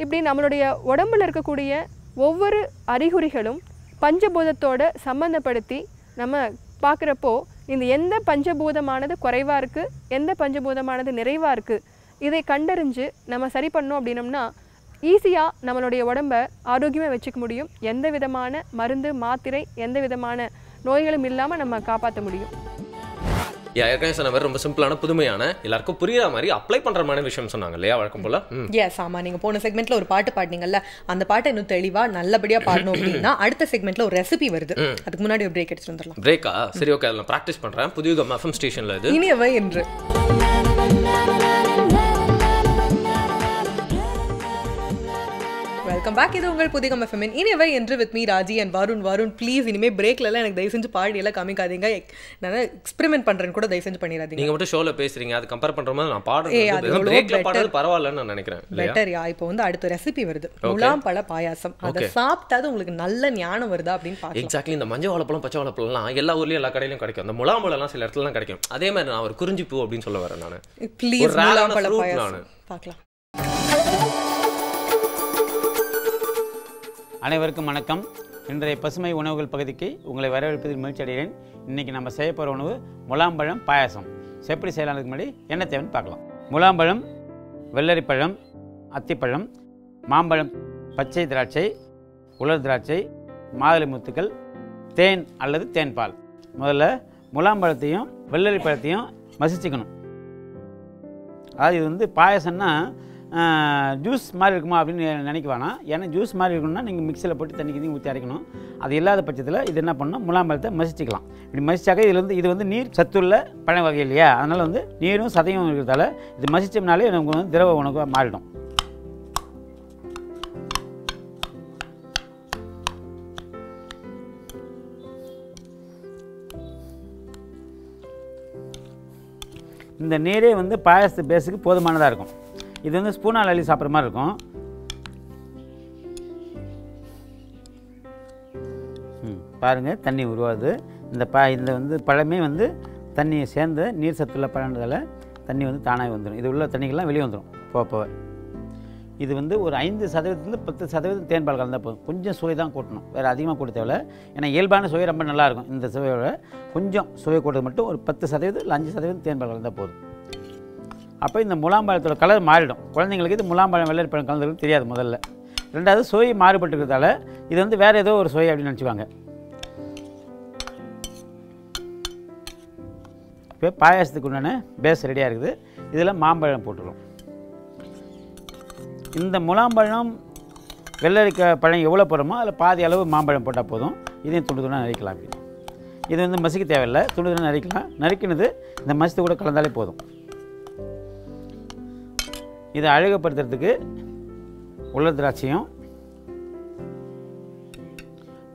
இப்படி நம்மளுடைய உடம்பில் இருக்கக்கூடிய ஒவ்வொரு அறிகுறிகளும் பஞ்சபூதத்தோடு சம்மந்தப்படுத்தி நம்ம பார்க்குறப்போ இந்த எந்த பஞ்சபூதமானது குறைவாக இருக்குது, எந்த பஞ்சபூதமானது நிறைவாக இருக்குது, இதை கண்டறிஞ்சு நம்ம சரி பண்ணோம் அப்படின்னம்னா ஈஸியாக நம்மளுடைய உடம்பை ஆரோக்கியமாக வச்சுக்க முடியும். எந்த விதமான மருந்து மாத்திரை எந்த விதமான நோய்களும் இல்லாமல் நம்ம காப்பாற்ற முடியும். ஏற்கனவே சொன்ன மாதிரி ரொம்ப சிம்பிளான புதுமையான எல்லாருக்கும் புரியுற மாதிரி அப்ளை பண்ற மாதிரி விஷயம் சொன்னாங்க இல்லையா வழக்கம் போல. எஸ், ஆமா. நீங்க போன செக்மெண்ட்ல ஒரு பாட்டு பாடினீங்கல்ல, அந்த பாட்டை இன்னும் தெளிவா நல்லபடியா பாடணும் அப்படின்னா அடுத்த செக்மெண்ட்ல ஒரு ரெசிபி வருது. அதுக்கு முன்னாடி ஒரு பிரேக் எடுத்துட்டு வந்துடலாம். பிரேக்கா? சரி, ஓகே. அதெல்லாம் ப்ராக்டிஸ் பண்றேன். புதிய எஃப்எம் ஸ்டேஷன்ல இது இனியவை என்று வெல்கம் பேக். இது உங்கள் புதிய எஃப்எம் இனியவை என்று with me Raji and Varun. Please இனிமே பிரேக்ல எல்லாம் எனக்கு தயவு செஞ்சு பாடியெல்லாம் காமிக்காதீங்க. நான் எக்ஸ்பெரிமெண்ட் பண்றேன்னு கூட தயவு செஞ்சு பண்ணிடாதீங்க. நீங்க மட்டும் ஷோல பேசுறீங்க, அது கம்பேர் பண்ற மாதிரி நான் பாடுறது பிரேக்ல பாடுறது பரவாயில்லன்னு நான் நினைக்கிறேன். பெட்டர்யா. இப்போ வந்து அடுத்த ரெசிபி வருது, முலாம் பழ பாயாசம். அதை சாப்பிட்டாது உங்களுக்கு நல்ல ஞானம் வருதா அப்படின்னு பார்க்கலாம். எக்ஸாக்ட்லி. இந்த மஞ்சள் வாழைப்பழம் பச்சை வாழைப்பழம்லாம் எல்லா ஊர்லயும் எல்லா கடையிலும் கிடைக்கும். அந்த முலாம் பழம்லாம் சில இடத்துலலாம் கிடைக்கும். அதே மாதிரி நான் ஒரு குறிஞ்சி பூ அப்படின்னு சொல்ல வரேன் நான். ப்ளீஸ் முலாம் பழ பாயாசம் பார்க்கலாம். அனைவருக்கும் வணக்கம். இன்றைய பசுமை உணவுகள் பகுதிக்கு உங்களை வரவேற்பதில் மகிழ்ச்சி அடைகிறேன். இன்றைக்கி நம்ம செய்ய போகிற உணவு முலாம்பழம் பாயாசம். எப்படி செய்யலாம்னு முன்னாடி என்ன தேவைன்னு பார்க்கலாம். முலாம்பழம், வெள்ளரிப்பழம், அத்திப்பழம், மாம்பழம், பச்சை திராட்சை, உலர் திராட்சை, மாதுளை முத்துக்கள், தேன் அல்லது தேன்பால். முதல்ல முலாம்பழத்தையும் வெள்ளரிப்பழத்தையும் மசிச்சுக்கணும். அதாவது இது வந்து பாயாசம்னா ஜூஸ் மாதிரி இருக்குமா அப்படின்னு நினைக்க வேணாம். ஏன்னா ஜூஸ் மாதிரி இருக்கணும்னா நீங்கள் மிக்சியில் போட்டு தண்ணி ஊற்றி அரைக்கணும். அது இல்லாத பட்சத்தில் இது என்ன பண்ணணும், முலாம்பழத்தை மசிச்சிக்கலாம். இப்படி மசிச்சாக்க இது வந்து நீர் சத்துள்ள பழ வகை இல்லையா, அதனால் வந்து நீரும் சதையும் இருக்கிறதால இது மசிச்சோம்னாலே நமக்கு வந்து திரவ உணவாக மாறிடும். இந்த நீரே வந்து பாயாசத்து பேஸுக்கு போதுமானதாக இருக்கும். இது வந்து ஸ்பூனால் அள்ளி சாப்பிட்ற மாதிரி இருக்கும். பாருங்கள், தண்ணி உருவாது. இந்த வந்து பழமே வந்து தண்ணியை சேர்ந்த நீர் சத்துள்ள பழன்றதால தண்ணி வந்து தானாக வந்துடும். இது உள்ள தண்ணிகள்லாம் வெளியே வந்துடும் போக. இது வந்து ஒரு 5% 10% தேன்பால் கலந்தால் போதும். கொஞ்சம் சுவை தான் கூட்டணும், வேறு அதிகமாக கூட்ட தேவையில்ல. ஏன்னா இயல்பான சுவை ரொம்ப நல்லாயிருக்கும். இந்த சுவையோட கொஞ்சம் சுவை கூட்டது மட்டும் ஒரு 10% இல்லை 5% தேன்பால் கலந்தால் போதும். அப்போ இந்த முலாம்பழத்தோட கலர் மாறிடும். குழந்தைங்களுக்கு இது முலாம்பழம் வெள்ளரி பழம் கலந்துருக்கு தெரியாது முதல்ல. ரெண்டாவது சுவை மாறுபட்டுக்கிறதால இது வந்து வேறு ஏதோ ஒரு சுவை அப்படின்னு நினச்சிவாங்க. இப்போ பாயாசத்துக்கு உண்டான பேஸ் ரெடியாக இருக்குது. இதில் மாம்பழம் போட்டுருவோம். இந்த முலாம்பழம் வெள்ளரி பழம் எவ்வளோ போடுறோமோ அதில் பாதி அளவு மாம்பழம் போட்டால் போதும். இதையும் துண்டு துண்டாக நறுக்கலாம். அப்படி இது வந்து மசிக்க தேவையில்லை, துண்டு துண்டாக நறுக்கலாம். நறுக்கினது இந்த மசித்து கூட கலந்தாலே போதும். இதை அழகுப்படுத்துறதுக்கு உலர் திராட்சையும்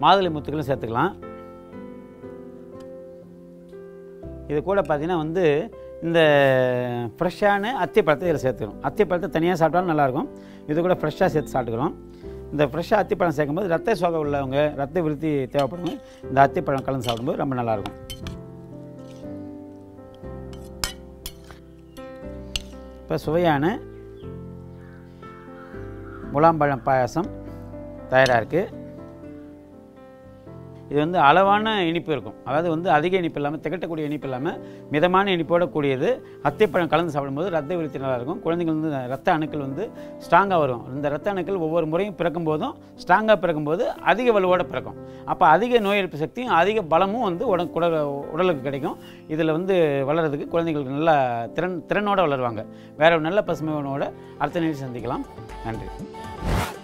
மாதுளை முத்துக்களும் சேர்த்துக்கலாம். இது கூட பார்த்திங்கன்னா வந்து இந்த ஃப்ரெஷ்ஷான அத்திப்பழத்தை இதில் சேர்த்துக்கணும். அத்திப்பழத்தை தனியாக சாப்பிட்டாலும் நல்லாயிருக்கும். இது கூட ஃப்ரெஷ்ஷாக சேர்த்து சாப்பிட்டுக்கிறோம். இந்த ஃப்ரெஷ்ஷாக அத்திப்பழம் சேர்க்கும்போது ரத்த சோகை உள்ளவங்க, ரத்த விருத்தி தேவைப்படுங்க, இந்த அத்திப்பழம் கலந்து சாப்பிடும்போது ரொம்ப நல்லாயிருக்கும். இப்போ சுவையான முலாம்பழம் பாயாசம் தயாராக இருக்குது. இது வந்து அளவான இனிப்பு இருக்கும். அதாவது வந்து அதிக இனிப்பு இல்லாமல், திகட்டக்கூடிய இனிப்பு இல்லாமல் மிதமான இனிப்போட கூடியது. அத்திப்பழம் கலந்து சாப்பிடும்போது ரத்த விருத்தி நல்லாயிருக்கும். குழந்தைகள் வந்து ரத்த அணுக்கள் வந்து ஸ்ட்ராங்காக வரும். இந்த ரத்த அணுக்கள் ஒவ்வொரு முறையும் பிறக்கும் போதும் ஸ்ட்ராங்காக பிறக்கும்போது அதிக வலுவோடு பிறக்கும். அப்போ அதிக நோய் எதிர்ப்பு சக்தியும் அதிக பலமும் வந்து உடலுக்கு கிடைக்கும். இதில் வந்து வளர்கிறதுக்கு குழந்தைகளுக்கு நல்லா திறனோடு வளருவாங்க. வேற ஒரு நல்ல பசுமை உணவோட அடுத்த நிகழ்ச்சி சந்திக்கலாம். நன்றி.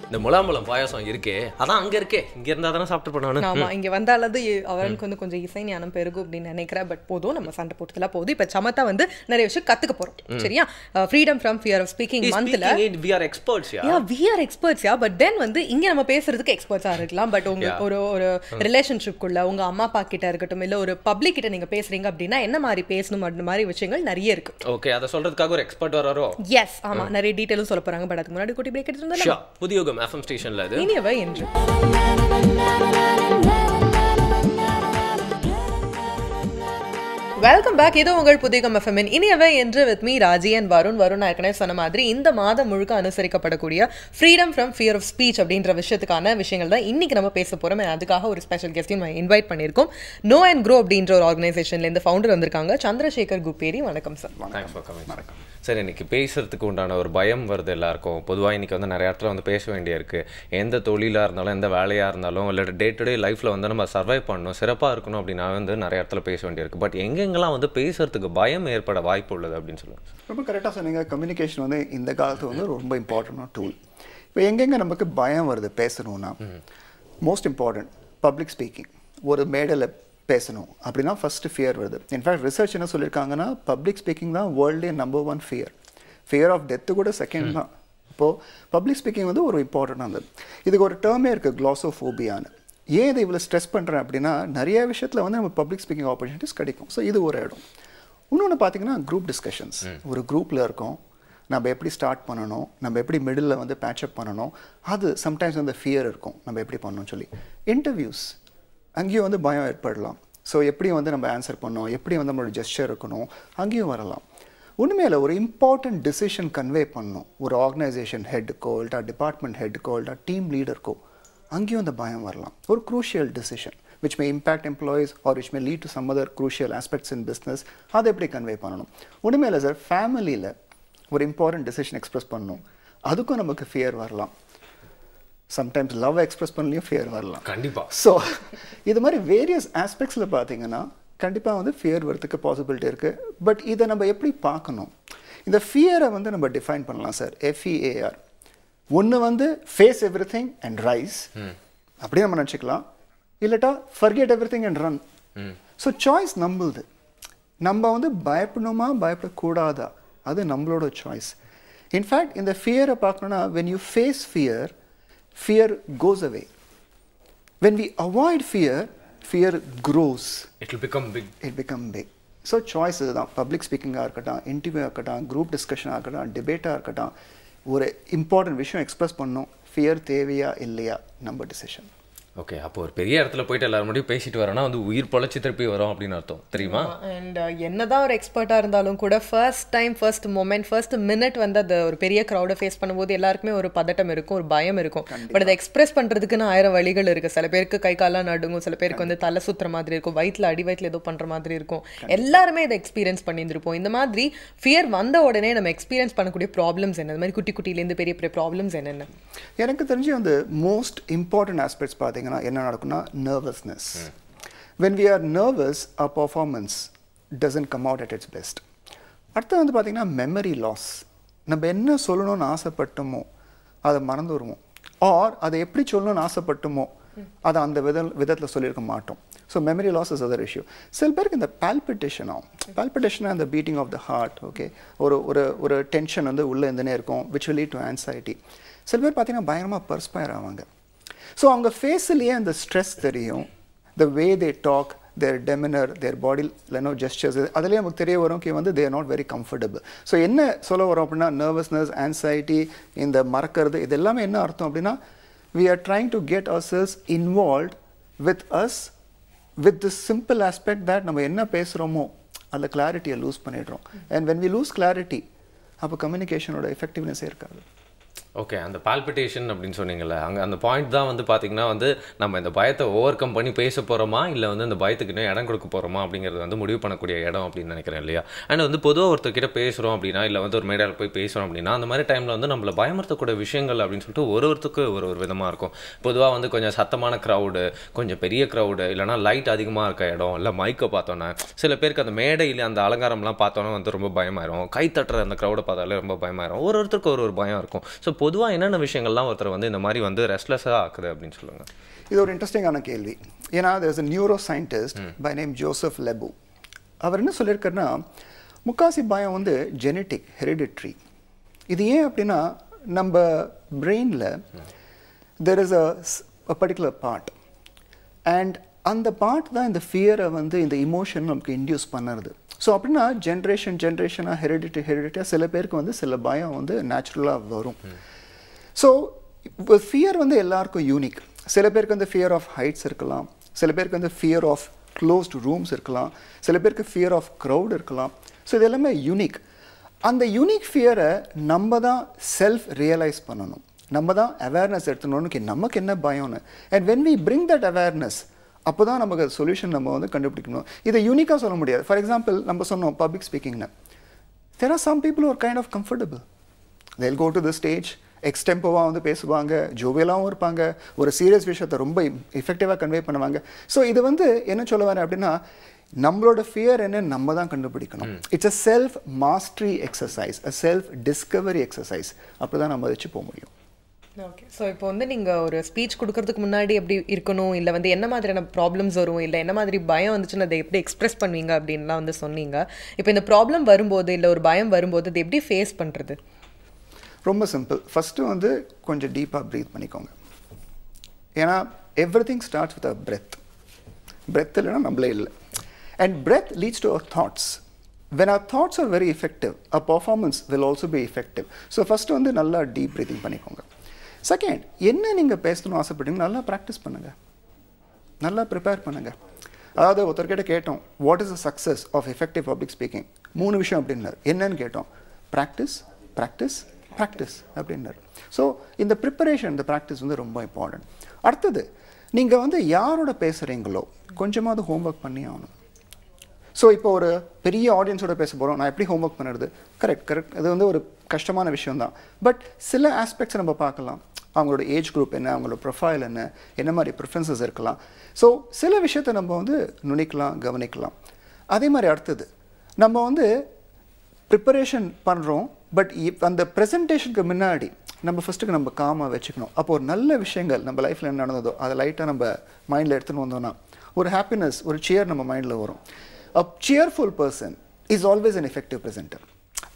இந்த முலாம்பழம் பாயாசம் இருக்கே, அதான் அங்கே இருக்கே, இங்கே இருந்தால் தானே சாப்பிட்டு போனானு. ஆமாம், இங்கே வந்தாலது அவனுக்கு வந்து கொஞ்சம் இசை ஞானம் பெருகும் அப்படின்னு நினைக்கிறேன். பட் போதும், நம்ம சண்டை போட்டதெல்லாம் போதும். இப்போ சமத்தா வந்து நிறைய விஷயம் கற்றுக்க போகிறோம். சரியா? Freedom from fear of speaking மந்த்ல we are experts. we are experts. But then வந்து இங்கே நம்ம பேசுறதுக்கு எக்ஸ்பர்ட்ஸாக இருக்கலாம். பட் உங்களுக்கு ஒரு ரிலேஷன்ஷிப்குள்ள உங்க அம்மா அப்பா கிட்ட இருக்கட்டும், இல்லை ஒரு பப்ளிக் கிட்ட நீங்க பேசுறீங்க அப்படின்னா என்ன மாதிரி பேசணும், அந்த மாதிரி விஷயங்கள் நிறைய இருக்கு. ஓகே, அதை சொல்றதுக்காக ஒரு எக்ஸ்பர்ட் வராரோ? எஸ், ஆமா, நிறைய டீடைலும் சொல்ல போறாங்க. பட் அதுக்கு முன்னாடி குட்டி பிரேக் எடுத்துருந்தா புதிய FM ஸ்டேஷன்ல அது இனியவை என்று வெல்கம் பேக். இது உங்கள் புதிகம் எஃப்எம்மின் இனியவை என்று with me Raji and Varun. Varun ஏற்கனவே சொன்ன மாதிரி இந்த மாதம் முழுக்க அனுசரிக்கப்படக்கூடிய freedom from fear of speech அப்படின்ற விஷயத்துக்கான விஷயங்கள் தான் இன்னைக்கு நம்ம பேச போறோம். அதுக்காக ஒரு ஸ்பெஷல் கெஸ்டையும் இன்வைட் பண்ணியிருக்கோம். நோ அண்ட் க்ரோ அப்படின்ற ஒரு ஆர்கனைசேஷன்ல இருந்து ஃபவுண்டர் வந்திருக்காங்க, சந்திரசேகர் குப்பேரி. வணக்கம் சார். வணக்கம் சார். இன்னைக்கு பேசுறதுக்கு உண்டான ஒரு பயம் வருது எல்லாருக்கும். பொதுவாக இன்னைக்கு வந்து நிறைய இடத்துல வந்து பேச வேண்டிய இருக்கு. எந்த தொழிலாக இருந்தாலும், எந்த வேலையாக இருந்தாலும், இல்லை டே டு டே லைஃப்ல வந்து நம்ம சர்வைவ் பண்ணணும், சிறப்பாக இருக்கணும் அப்படின்னா வந்து நிறைய இடத்துல பேச வேண்டியிருக்கு. பட் எங்கெங்கெல்லாம் வந்து பேசுறதுக்கு பயம் ஏற்பட வாய்ப்பு உள்ளது அப்படின்னு சொல்லுவாங்க. ரொம்ப கரெக்டாக சொன்னீங்க. கம்யூனிகேஷன் வந்து இந்த காலத்து வந்து ரொம்ப இம்பார்ட்டன்டான டூல். இப்போ எங்கெங்கே நமக்கு பயம் வருது பேசணும்னா, மோஸ்ட் இம்பார்ட்டன்ட் பப்ளிக் ஸ்பீக்கிங். ஒரு மேடையில் பேசணும் அப்படின்னா ஃபர்ஸ்ட் ஃபியர் வருது. இன்ஃபேக்ட் ரிசர்ச் என்ன சொல்லியிருக்காங்கன்னா, பப்ளிக் ஸ்பீக்கிங் தான் வேர்ல்டே number 1 fear. Fear of death கூட செகண்ட் தான். இப்போது பப்ளிக் ஸ்பீக்கிங் வந்து ஒரு இம்பார்ட்டண்டானது. இதுக்கு ஒரு டேர்மே இருக்குது, க்ளாசோஃபோபியான்னு. ஏன் இதை இவ்வளோ ஸ்ட்ரெஸ் பண்ணுறேன் அப்படின்னா, நிறைய விஷயத்தில் வந்து நம்ம பப்ளிக் ஸ்பீக்கிங் ஆப்பர்ச்சுனிட்டிஸ் கிடைக்கும். ஸோ இது ஒரு இடம். இன்னொன்று பார்த்தீங்கன்னா குரூப் டிஸ்கஷன்ஸ். ஒரு குரூப்பில் இருக்கோம், நம்ம எப்படி ஸ்டார்ட் பண்ணணும், நம்ம எப்படி மிடில் வந்து பேட்சப் பண்ணணும், அது சம்டைம்ஸ் வந்து ஃபியர் இருக்கும், நம்ம எப்படி பண்ணணும்னு சொல்லி. இன்டர்வியூஸ், அங்கேயும் வந்து பயம் ஏற்படலாம். ஸோ எப்படி வந்து நம்ம ஆன்சர் பண்ணணும், எப்படி வந்து நம்மளோட ஜெஸ்டர் இருக்கணும், அங்கேயும் வரலாம். ஒன்றுமே இல்லை, ஒரு இம்பார்ட்டன்ட் டிசிஷன் கன்வே பண்ணணும், ஒரு ஆர்கனைசேஷன் ஹெட்டுக்கோ இல்லை டிபார்ட்மெண்ட் ஹெட்டுக்கோ இல்லை டீம் லீடருக்கோ, அங்கேயும் அந்த பயம் வரலாம். ஒரு crucial decision which may impact employees or which may lead to some other crucial aspects in business, அதை எப்படி கன்வே பண்ணணும். ஒன்றுமே இல்லை சார், ஃபேமிலியில் ஒரு இம்பார்ட்டன்ட் டிசிஷன் எக்ஸ்பிரஸ் பண்ணணும், அதுக்கும் நமக்கு ஃபியர் வரலாம். சம்டைம்ஸ் லவ் எக்ஸ்பிரஸ் பண்ணலையும் ஃபியர் வரலாம் கண்டிப்பாக. ஸோ இது மாதிரி வேரியஸ் ஆஸ்பெக்ட்ஸில் பார்த்தீங்கன்னா கண்டிப்பாக வந்து ஃபியர் வரதுக்கு பாசிபிலிட்டி இருக்குது. பட் இதை நம்ம எப்படி பார்க்கணும், இந்த ஃபியரை வந்து நம்ம டிஃபைன் பண்ணலாம் சார். FEAR. ஒன்று வந்து face everything and rise, அப்படியே நம்ம நினச்சிக்கலாம். இல்லட்டா forget everything and run. So choice நம்மளுது. நம்ம வந்து பயப்படணுமா பயப்படக்கூடாதா, அது நம்மளோட சாய்ஸ். இன்ஃபேக்ட் இந்த ஃபியரை பார்க்கணுன்னா, when you face fear goes away. When we avoid fear grows. It will become big. So choice இதுதான். பப்ளிக் ஸ்பீக்கிங்காக இருக்கட்டும், இன்டர்வியூவாக இருக்கட்டும், குரூப் டிஸ்கஷனாக இருக்கட்டும், டிபேட்டாக இருக்கட்டும், ஒரு இம்பார்ட்டன்ட் விஷயம் எக்ஸ்பிரஸ் பண்ணணும். ஃபியர் தேவையா இல்லையா, நம்ம டிசிஷன். ஓகே, அப்போ ஒரு பெரிய இடத்துல போயிட்டு எல்லாரும் மட்டும் பேசிட்டு வரோம்னா வந்து உயிர் பொழைச்சி திருப்பி வரோம் அப்படின்னு அர்த்தம், தெரியுமா? அண்ட் என்னதான் ஒரு எக்ஸ்பர்ட்டாக இருந்தாலும் கூட ஃபர்ஸ்ட் மொமெண்ட் ஃபர்ஸ்ட் மினிட் வந்து அது ஒரு பெரிய க்ரௌடை ஃபேஸ் பண்ணும்போது எல்லாருக்குமே ஒரு பதட்டம் இருக்கும், ஒரு பயம் இருக்கும். பட் அதை எக்ஸ்பிரஸ் பண்ணுறதுக்குன்னு 1000 வழிகள் இருக்குது. சில பேருக்கு கை காலெலாம் நடுங்கும், சில பேருக்கு வந்து தலை சுற்றுற மாதிரி இருக்கும், அடி வயிற்றில் ஏதோ பண்ணுற மாதிரி இருக்கும். எல்லாருமே இதை எக்ஸ்பீரியன்ஸ் பண்ணியிருந்திருப்போம். இந்த மாதிரி ஃபியர் வந்த உடனே நம்ம எக்ஸ்பீரியன்ஸ் பண்ணக்கூடிய ப்ராப்ளம்ஸ் என்ன, இந்த மாதிரி குட்டிலேருந்து பெரிய பெரிய ப்ராப்ளம்ஸ் என்னென்ன? எனக்கு தெரிஞ்சு வந்து மோஸ்ட் இம்பார்ட்டன்ட் ஆஸ்பெக்ட்ஸ் பார்த்தீங்கன்னா என்ன நடக்கும்னா nervousness. When we are nervous, our performance doesn't come out at its best. அடுத்து வந்து பார்த்தீங்கன்னா மெமரி லாஸ். நம்ம என்ன சொல்லணும்னு ஆசைப்பட்டோமோ அதை மறந்து வருவோம், ஆர் அதை எப்படி சொல்லணும்னு ஆசைப்பட்டோமோ அதை அந்த விதத்தில் சொல்லியிருக்க மாட்டோம். So memory loss is other issue. சில பேருக்கு இந்த பால்பிட்டேஷன் ஆகும். பால்பிட்டேஷன் அந்த beating of the heart, okay, ஒரு டென்ஷன் வந்து உள்ளே இருந்துனே இருக்கும், which will lead to anxiety. சில பேர் பார்த்தீங்கன்னா பயங்கரமாக பர்ஸ்பயர் ஆவாங்க. ஸோ அவங்க ஃபேஸ்லேயே அந்த ஸ்ட்ரெஸ் தெரியும், த வே they talk, there டெமினர், there body gestures, அதுலேயே நமக்கு தெரிய வரும் வந்து they are not very comfortable. So என்ன சொல்ல வரோம் அப்படின்னா நர்வஸ்னஸ், ஆன்சைட்டி, இந்த மறக்கிறது, இது எல்லாமே என்ன அர்த்தம் அப்படின்னா we are trying to get ourselves involved with us with this simple aspect that நம்ம என்ன பேசுகிறோமோ அந்த கிளாரிட்டியை லூஸ் பண்ணிடுறோம். and when we lose clarity அப்போ கம்யூனிகேஷனோட எஃபெக்டிவ்னஸே இருக்காது. ஓகே, அந்த பால்பிட்டேஷன் அப்படின்னு சொன்னீங்கல்ல, அங்கே அந்த பாயிண்ட் தான் வந்து பார்த்தீங்கன்னா வந்து நம்ம இந்த பயத்தை ஓவர் கம் பண்ணி பேச போகிறோமா இல்லை வந்து இந்த பயத்துக்கு இன்னும் இடம் கொடுக்க போகிறோமா அப்படிங்கிறது வந்து முடிவு பண்ணக்கூடிய இடம் அப்படின்னு நினைக்கிறேன் இல்லையா? அண்ட் வந்து பொதுவாக ஒருத்தர்கிட்ட பேசுகிறோம் அப்படின்னா இல்லை வந்து ஒரு மேடையில் போய் பேசுகிறோம் அப்படின்னா அந்த மாதிரி டைமில் வந்து நம்மளை பயமுறுத்தக்கூடிய விஷயங்கள் அப்படின்னு சொல்லிட்டு ஒருத்தருக்கு ஒரு விதமாக இருக்கும். பொதுவாக வந்து கொஞ்சம் சத்தமான க்ரௌடு, கொஞ்சம் பெரிய க்ரௌடு, இல்லைனா லைட் அதிகமாக இருக்க இடம், இல்லை மைக்கை பார்த்தோன்னா சில பேருக்கு அந்த மேடையில் அந்த அலங்காரம்லாம் பார்த்தோன்னா வந்து ரொம்ப பயமாயிரும், கை தட்டுற அந்த க்ரௌடை பார்த்தாலே ரொம்ப பயமாயிரும். ஒருத்தருக்கு ஒரு பயம் இருக்கும். ஸோ பொதுவாக என்னென்ன விஷயங்கள்லாம் ஒருத்தர் வந்து இந்த மாதிரி வந்து ரெஸ்ட்லெஸ்ஸாக ஆக்குது அப்படின்னு சொல்லுங்கள். இது ஒரு இன்ட்ரெஸ்டிங்கான கேள்வி. ஏன்னா there is a neuroscientist by name Joseph Lebu. அவர் என்ன சொல்லியிருக்காருன்னா முக்காசி பயம் வந்து ஜெனட்டிக், ஹெரிடிட்ரி. இது ஏன் அப்படின்னா நம்ம பிரெயினில் there is a particular part and அந்த பார்ட் தான் இந்த ஃபியரை வந்து இந்த இமோஷன் நமக்கு இன்டியூஸ் பண்ணுறது. ஸோ அப்படின்னா ஜென்ரேஷனாக ஹெரிடிட்டியாக சில பேருக்கு வந்து சில பயம் வந்து நேச்சுரலாக வரும். ஸோ ஃபியர் வந்து எல்லாருக்கும் யூனிக். சில பேருக்கு வந்து ஃபியர் ஆஃப் ஹைட்ஸ் இருக்கலாம், சில பேருக்கு வந்து ஃபியர் ஆஃப் க்ளோஸ்டு ரூம்ஸ் இருக்கலாம், சில பேருக்கு ஃபியர் ஆஃப் க்ரௌட் இருக்கலாம். ஸோ இது எல்லாமே யூனிக். அந்த யூனிக் ஃபியரை நம்ம தான் செல்ஃப் ரியலைஸ் பண்ணணும், நம்ம தான் அவேர்னஸ் எடுத்துனோன்னு நமக்கு என்ன பயம்னு. And when we bring that awareness அப்போ தான் நமக்கு சொல்யூஷன் நம்ம வந்து கண்டுபிடிக்கணும். இதை யூனிக்காக சொல்ல முடியாது. ஃபார் எக்ஸாம்பிள் நம்ம சொன்னோம் பப்ளிக் ஸ்பீக்கிங்னு, there are some people are kind of comfortable, they'll go to the stage, எக்ஸ்டெம்போவாக வந்து பேசுவாங்க, ஜோவியலாகவும் இருப்பாங்க, ஒரு சீரியஸ் விஷயத்தை ரொம்ப எஃபெக்டிவாக கன்வே பண்ணுவாங்க. ஸோ இது வந்து என்ன சொல்ல வரேன் அப்படின்னா நம்மளோட ஃபியர் என்ன நம்ம தான் கண்டுபிடிக்கணும். It's a self mastery exercise, a self Discovery exercise. அப்படி தான் நம்ம வச்சு போக முடியும். ஓகே, ஸோ இப்போ வந்து நீங்கள் ஒரு ஸ்பீச் கொடுக்கறதுக்கு முன்னாடி எப்படி இருக்கணும், இல்லை வந்து என்ன மாதிரியான ப்ராப்ளம்ஸ் வரும், இல்லை என்ன மாதிரி பயம் வந்துச்சுன்னு அதை எப்படி எக்ஸ்பிரஸ் பண்ணுவீங்க அப்படின்லாம் வந்து சொன்னீங்க. இப்போ இந்த ப்ராப்ளம் வரும்போது இல்லை ஒரு பயம் வரும்போது அதை எப்படி ஃபேஸ் பண்ணுறது? ரொம்ப சிம்பிள். ஃபஸ்ட்டு வந்து கொஞ்சம் டீப்பாக ப்ரீத் பண்ணிக்கோங்க. ஏன்னா everything starts with a breath. Breath இல்லைன்னா நம்மளே இல்லை. And breath leads to our thoughts. when our thoughts are very effective, our performance will also be effective. So first வந்து நல்லா டீப் ப்ரீத்திங் பண்ணிக்கோங்க. செகண்ட், என்ன நீங்கள் பேசணும்னு ஆசைப்பட்டீங்கன்னா நல்லா ப்ராக்டிஸ் பண்ணுங்கள், நல்லா ப்ரிப்பேர் பண்ணுங்கள். அதாவது ஒருத்தர்கிட்ட கேட்டோம் what is the success of effective public speaking, 3 விஷயம் அப்படின்னார். என்னன்னு கேட்டோம், ப்ராக்டிஸ் ப்ராக்டிஸ் ப்ராக்டிஸ் அப்படின்னார். ஸோ இந்த ப்ரிப்பரேஷன், இந்த ப்ராக்டிஸ் வந்து ரொம்ப இம்பார்ட்டன்ட். அடுத்தது நீங்கள் வந்து யாரோட பேசுகிறீங்களோ கொஞ்சமாவது ஹோம்ஒர்க் பண்ணி ஆகணும். ஸோ இப்போ ஒரு பெரிய ஆடியன்ஸோட பேச போகிறோம், நான் எப்படி ஹோம்ஒர்க் பண்ணுறது? கரெக்ட், அது வந்து ஒரு கஷ்டமான விஷயம்தான். பட் சில ஆஸ்பெக்ட்ஸை நம்ம பார்க்கலாம். அவங்களோட ஏஜ் குரூப் என்ன, அவங்களோட ப்ரொஃபைல் என்ன மாதிரி ப்ரிஃபரன்சஸ் இருக்கலாம். ஸோ சில விஷயத்தை நம்ம வந்து நுணிக்கலாம், கவனிக்கலாம். அதே மாதிரி அடுத்தது நம்ம வந்து ப்ரிப்பரேஷன் பண்ணுறோம், பட் அந்த ப்ரெசன்டேஷனுக்கு முன்னாடி நம்ம ஃபஸ்ட்டுக்கு நம்ம காமாக வச்சுக்கணும். அப்போ ஒரு நல்ல விஷயங்கள் நம்ம லைஃப்பில் என்ன நடந்ததோ அதை லைட்டாக நம்ம மைண்டில் எடுத்துன்னு வந்தோம்னா ஒரு ஹாப்பினஸ், ஒரு சியர் நம்ம மைண்டில் வரும். A cheerful person is always an effective presenter.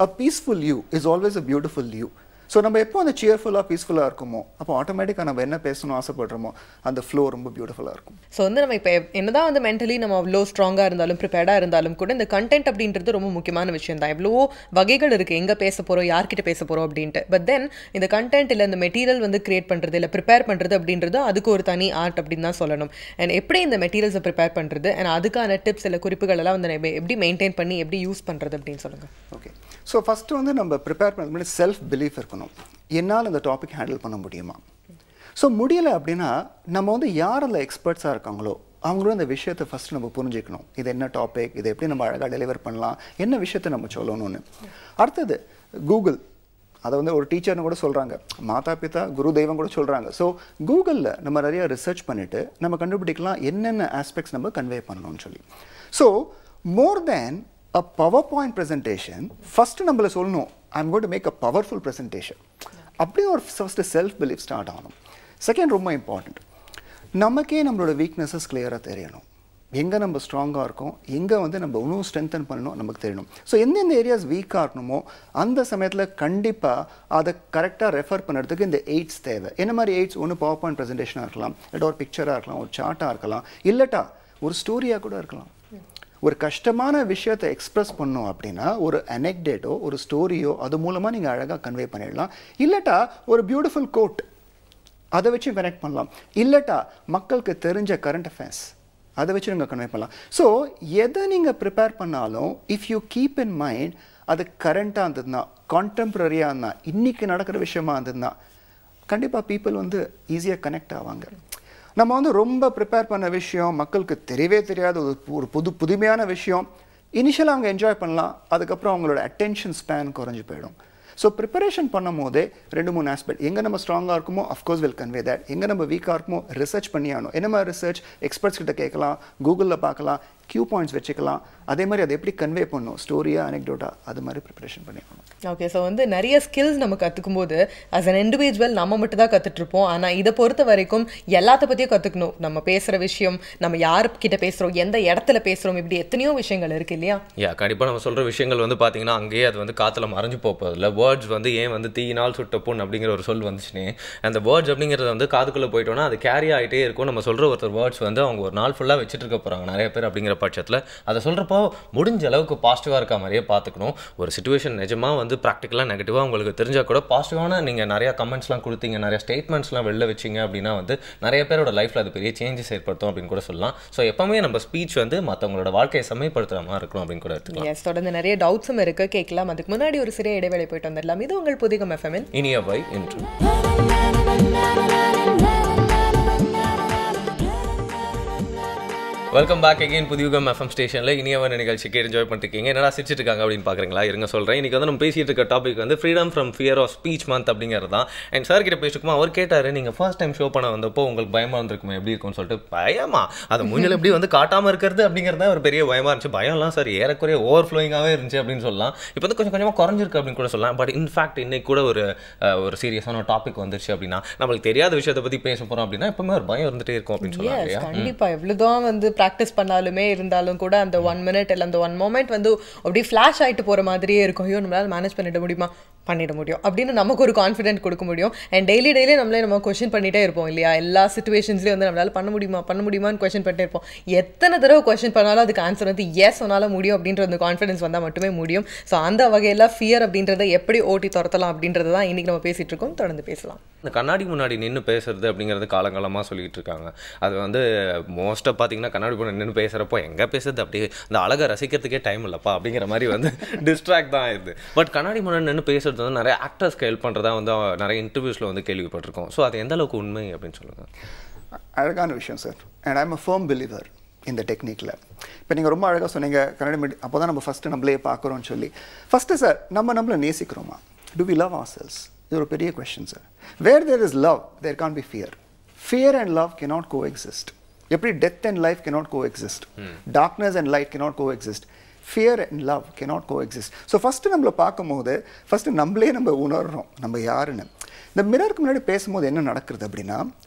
A peaceful you is always a beautiful you. So நம்ம எப்போ அந்த சியர்ஃபுல்லாக பீஸ்ஃபுல்லாக இருக்குமோ அப்போ ஆட்டோமேட்டிக்காக நம்ம என்ன பேசணும்னு ஆசைப்படுறோமோ அந்த ஃப்ளோ ரொம்ப பியூட்டிஃபுல்லாக இருக்கும். ஸோ வந்து நம்ம இப்போ என்னதான் வந்து மென்டலி நம்ம அவ்வளோ ஸ்ட்ராங்காக இருந்தாலும் ப்ரிப்பேர்டாக இருந்தாலும் கூட இந்த கண்டென்ட் அப்படின்றது ரொம்ப முக்கியமான விஷயம் தான். எவ்வளவோ வகைகள் இருக்குது எங்கே பேச போகிறோம் யார்கிட்ட பேச போகிறோம் அப்படின்ட்டு. பட் தென் இந்த கண்டென்ட் இல்லை இந்த மெட்டீரியல் வந்து கிரியேட் பண்ணுறது இல்லை ப்ரிப்பேர் பண்ணுறது அப்படின்றது அதுக்கு ஒரு தனி ஆர்ட் அப்படின்னு தான் சொல்லணும். அண்ட் எப்படி இந்த மெட்டீரியல்ஸை ப்ரிப்பேர் பண்ணுறது அண்ட் அதுக்கான டிப்ஸ் இல்லை குறிப்புகள் எல்லாம் வந்து எப்படி மெயின்டைன் பண்ணி எப்படி யூஸ் பண்ணுறது அப்படின்னு சொல்லுங்கள். ஓகே, ஸோ ஃபஸ்ட்டு வந்து நம்ம ப்ரிப்பேர் பண்ணுறது முன்னாடி செல்ஃப் பிலீஃப் இருக்கணும். என்னால் இந்த டாபிக் ஹேண்டில் பண்ண முடியுமா? ஸோ முடியலை அப்படின்னா நம்ம வந்து யார் அதில் எக்ஸ்பர்ட்ஸாக இருக்காங்களோ அவங்களும் அந்த விஷயத்தை ஃபஸ்ட்டு நம்ம புரிஞ்சுக்கணும். இது என்ன டாபிக், இதை எப்படி நம்ம அழகாக டெலிவர் பண்ணலாம், என்ன விஷயத்தை நம்ம சொல்லணும்னு. அடுத்தது கூகுள், அதை வந்து ஒரு டீச்சர்னு கூட சொல்கிறாங்க, மாதா பிதா குரு தெய்வம் கூட சொல்கிறாங்க. ஸோ கூகுளில் நம்ம நிறைய ரிசர்ச் பண்ணிவிட்டு நம்ம கண்டுபிடிக்கலாம் என்னென்ன ஆஸ்பெக்ட்ஸ் நம்ம கன்வே பண்ணணும்னு சொல்லி. So more than a PowerPoint presentation, first நம்மள சொல்லணும் I'm going to make a powerful presentation. அப்படியே ஒரு ஃபர்ஸ்ட் செல்ஃப் பிலீஃப் ஸ்டார்ட் ஆகணும். செகண்ட் ரொம்ப இம்பார்ட்டண்ட், நமக்கே நம்மளோட வீக்னஸஸ் கிளியராக தெரியணும். எங்கே நம்ம ஸ்ட்ராங்காக இருக்கோம், எங்கே வந்து நம்ம இன்னும் ஸ்ட்ரென்தன் பண்ணணும் நமக்கு தெரியணும். ஸோ எந்தெந்த ஏரியாஸ் வீக்காக இருக்கணுமோ அந்த சமயத்தில் கண்டிப்பாக அதை கரெக்டாக ரெஃபர் பண்ணுறதுக்கு இந்த எய்ட்ஸ் தேவை. என்ன மாதிரி எய்ட்ஸ்? ஒன்று PowerPoint ப்ரெசன்டேஷனாக இருக்கலாம், இல்லாட்டா ஒரு பிக்சராக இருக்கலாம், ஒரு சார்ட்டாக இருக்கலாம், இல்லட்டா ஒரு ஸ்டோரியாக கூட இருக்கலாம். ஒரு கஷ்டமான விஷயத்தை எக்ஸ்பிரஸ் பண்ணோம் அப்படின்னா ஒரு அனெக்டேட்டோ ஒரு ஸ்டோரியோ அது மூலமாக நீங்கள் அழகாக கன்வே பண்ணிடலாம். இல்லட்டா ஒரு பியூட்டிஃபுல் கோட் அதை வச்சு கனெக்ட் பண்ணலாம். இல்லட்டா மக்களுக்கு தெரிஞ்ச கரண்ட் அஃபேர்ஸ் அதை வச்சு நீங்கள் கன்வே பண்ணலாம். ஸோ எதை நீங்கள் ப்ரிப்பேர் பண்ணாலும் if you keep in mind அது கரண்ட்டாக இருந்ததுன்னா, கான்டெம்பரரியாக இருந்தா, இன்றைக்கி நடக்கிற விஷயமா இருந்ததுன்னா கண்டிப்பாக பீப்புள் வந்து ஈஸியாக கனெக்ட் ஆவாங்க. நம்ம வந்து ரொம்ப ப்ரிப்பேர் பண்ண விஷயம் மக்களுக்கு தெரியவே தெரியாத ஒரு புதுமையான விஷயம் இனிஷியலாக அவங்க என்ஜாய் பண்ணலாம், அதுக்கப்புறம் அவங்களோட அட்டென்ஷன் ஸ்பேன் குறைஞ்சி போயிடும். ஸோ ப்ரிப்பரேஷன் பண்ணும் போதே 2-3 ஆஸ்பெக்ட், எங்கே நம்ம ஸ்ட்ராங்காக இருக்குமோ அஃப்கோர்ஸ் வில் கன்வே தட், எங்கே நம்ம வீக்காக இருக்குமோ ரிசர்ச் பண்ணி ஆகணும். என்ன மாதிரி ரிசர்ச்? எக்ஸ்பர்ட்ஸ் கிட்ட கேட்கலாம், கூகுளில் பார்க்கலாம், கியூ பாயிண்ட்ஸ் வச்சுக்கலாம். அதே மாதிரி அதை எப்படி கன்வே பண்ணணும், ஸ்டோரியா அனெக்டோட்டா, அது மாதிரி ப்ரிப்பரேஷன் பண்ணிக்கணும். ஓகே, ஸோ வந்து நிறைய ஸ்கில்ஸ் நம்ம கற்றுக்கும் போது ஆஸ் அன் இண்டிவிஜுவல் நம்ம மட்டும் தான் கற்றுட்ருப்போம். ஆனால் இதை பொறுத்த வரைக்கும் எல்லாத்த பற்றியும் கற்றுக்கணும். நம்ம பேசுகிற விஷயம், நம்ம யாருக்கிட்ட பேசுகிறோம், எந்த இடத்துல பேசுகிறோம், இப்படி எத்தனையோ விஷயங்கள் இருக்குது இல்லையா? கண்டிப்பாக நம்ம சொல்கிற விஷயங்கள் வந்து பார்த்தீங்கன்னா அங்கேயே அது வந்து காற்றுல மறைஞ்சு போகிறதில்ல. வேர்ட்ஸ் வந்து ஏன் வந்து தீயினால் சுட்ட பொண்ணு அப்படிங்கிற ஒரு சொல் வந்துச்சுனே, அந்த வேர்ட்ஸ் அப்படிங்கிறது வந்து காதுக்குள்ளே போயிட்டோன்னா அது கேரி ஆகிட்டே இருக்கும். நம்ம சொல்கிற ஒருத்தர் வேர்ட்ஸ் வந்து அவங்க ஒரு நாள் ஃபுல்லாக வச்சுட்டு இருக்க போகிறாங்க நிறைய பேர். அப்படிங்கிற பட்சத்தில் அதை சொல்கிறப்போ முடிஞ்ச அளவுக்கு பாசிட்டிவாக இருக்க மாதிரியே பார்த்துக்கணும். ஒரு சிச்சுவேஷன் நிஜமாக வந்து ப்ராக்டிக்கலாக நெகட்டிவாக உங்களுக்கு தெரிஞ்சால் கூட பாசிட்டிவான நீங்கள் நிறையா கமெண்ட்ஸ்லாம் கொடுத்தீங்க, நிறைய ஸ்டேட்மெண்ட்ஸ்லாம் வெளில வச்சிங்க அப்படின்னா வந்து நிறைய பேரோட லைஃப்பில் அது பெரிய சேஞ்சஸ் ஏற்படுத்தும் அப்படின்னு கூட சொல்லலாம். ஸோ எப்பவுமே நம்ம ஸ்பீச் வந்து மற்றவங்களோட வாழ்க்கையை செம்மைப்படுத்துகிற மாதிரி இருக்கணும் அப்படின்னு கூட எடுத்துக்கலாம். எஸ், தொடர்ந்து நிறைய டவுட்ஸும் இருக்குது, கேட்கலாம். அதுக்கு முன்னாடி ஒரு சிறிய இடைவேளை போயிட்டு வந்துடலாம். இது உங்கள் புதிகம் எஃப்எம்மின் இனியவை என்று. Welcome back again Puthiyugam FM ஸ்டேஷனில் இனியவன் நிகழ்ச்சிக்கு என்ஜாய் பண்ணிருக்கீங்க. என்னடா சிரிச்சிட்டு இருக்காங்க அப்படின்னு பார்க்குறீங்களா? இருங்க சொல்கிறேன். இன்றைக்கி வந்து நம்ம பேசிகிட்டு இருக்க டாபிக் வந்து freedom from fear of speech month அப்படிங்கிறது தான். அண்ட் சார் கிட்ட பேசிருக்குமா, அவர் கேட்டார், நீங்கள் ஃபர்ஸ்ட் டைம் ஷோ பண்ண வந்தப்போ உங்களுக்கு பயமாக இருந்திருக்குமே, எப்படி இருக்கும்னு சொல்லிட்டு. பயமா? அது மூஞ்சில் எப்படி வந்து காட்டாமல் இருக்கிறது அப்படிங்கிறது தான் ஒரு பெரிய பயமாக இருந்துச்சு. பயம்லாம் சார் ஏறக்குறைய ஓவர் ஃப்ளோயிங்காகவே இருந்துச்சு அப்படின்னு சொல்லலாம். இப்போ வந்து கொஞ்சம் கொஞ்சமாக குறைஞ்சிருக்கு அப்படின்னு கூட சொல்லலாம். பட் இன்ஃபேக்ட் இன்னைக்கு கூட ஒரு சீரியஸான ஒரு டாபிக் வந்துருச்சு அப்படின்னா, நம்மளுக்கு தெரியாத விஷயத்தை பற்றி பேச போகிறோம் அப்படின்னா எப்பவுமே ஒரு பயம் இருந்துகிட்டே இருக்கும் அப்படின்னு சொல்லலாம். கண்டிப்பாக எவ்வளோதான் வந்து ப்ராக்டிஸ் பண்ணாலுமே இருந்தாலும் கூட அந்த 1 minute இல்லை அந்த 1 moment வந்து அப்படியே ஃப்ளாஷ் ஆகிட்டு போகிற மாதிரியே இருக்கும். ஐயோ, நம்மளால் மேனேஜ் பண்ணிட முடியுமா, பண்ணிட முடியும் அப்படின்னு நமக்கு ஒரு கான்ஃபிடென்ட் கொடுக்க முடியும். அண்ட் டெய்லி நம்ம கொஸ்டின் பண்ணிகிட்டே இருப்போம் இல்லையா? எல்லா சிச்சுவேஷன்ஸ்லேயும் வந்து நம்மளால் பண்ண முடியுமான்னு கொஸ்டின் பண்ணிட்டே இருப்போம். எத்தனை தடவை கொஸ்டின் பண்ணாலும் அதுக்கு ஆன்சர் வந்து எஸ் சொன்னாலும் முடியும் அப்படின்ற அந்த கான்ஃபிடன்ஸ் வந்தால் மட்டுமே முடியும். ஸோ அந்த வகையில் ஃபியர் அப்படின்றத எப்படி ஓட்டி துரத்தலாம் அப்படின்றது தான் இன்றைக்கி நம்ம பேசிகிட்டு இருக்கோம். தொடர்ந்து பேசலாம். இந்த கண்ணாடி முன்னாடி நின்று பேசுறது அப்படிங்கிறது காலங்காலமாக சொல்லிட்டு இருக்காங்க. அது வந்து மோஸ்ட்டாக பார்த்தீங்கன்னா கண்ணாடி முன்னாடி நின்று பேசுகிறப்போ எங்கே பேசுறது, அப்படியே அந்த அழகை ரசிக்கிறதுக்கே டைம் இல்லைப்பா அப்படிங்கிற மாதிரி வந்து டிஸ்ட்ராக்ட் தான் ஆயிடுது. பட் கண்ணாடி முன்னாடி நின்று பேசுறது வந்து நிறைய ஆக்டர்ஸ்க்கு ஹெல்ப் பண்ணுறதா வந்து நிறைய இன்டர்வியூஸில் வந்து கேள்விப்பட்டிருக்கோம். ஸோ அது எந்த அளவுக்கு உண்மை அப்படின்னு சொல்லுங்கள். அழகான விஷயம் sir. And I'm a firm believer இந்த டெக்னிக்கில். இப்போ நீங்கள் ரொம்ப அழகாக சொன்னீங்க கண்ணாடி முன்னாடி, அப்போ தான் நம்ம ஃபஸ்ட்டு நம்மளே பார்க்குறோன்னு சொல்லி. ஃபஸ்ட்டு சார் நம்மளை நேசிக்கிறோமா? Do we love our selves? இது ஒரு பெரிய question sir. Where there is love there can't be fear. Fear and love cannot coexist. எப்படி death and life cannot coexist, darkness and light cannot coexist, fear and love cannot coexist. So first நம்மளை பார்க்கும்போது first நம்மளே நம்ம உணர்கிறோம் நம்ம யாருன்னு. இந்த மிரருக்கு முன்னாடி பேசும்போது என்ன நடக்கிறது அப்படின்னா,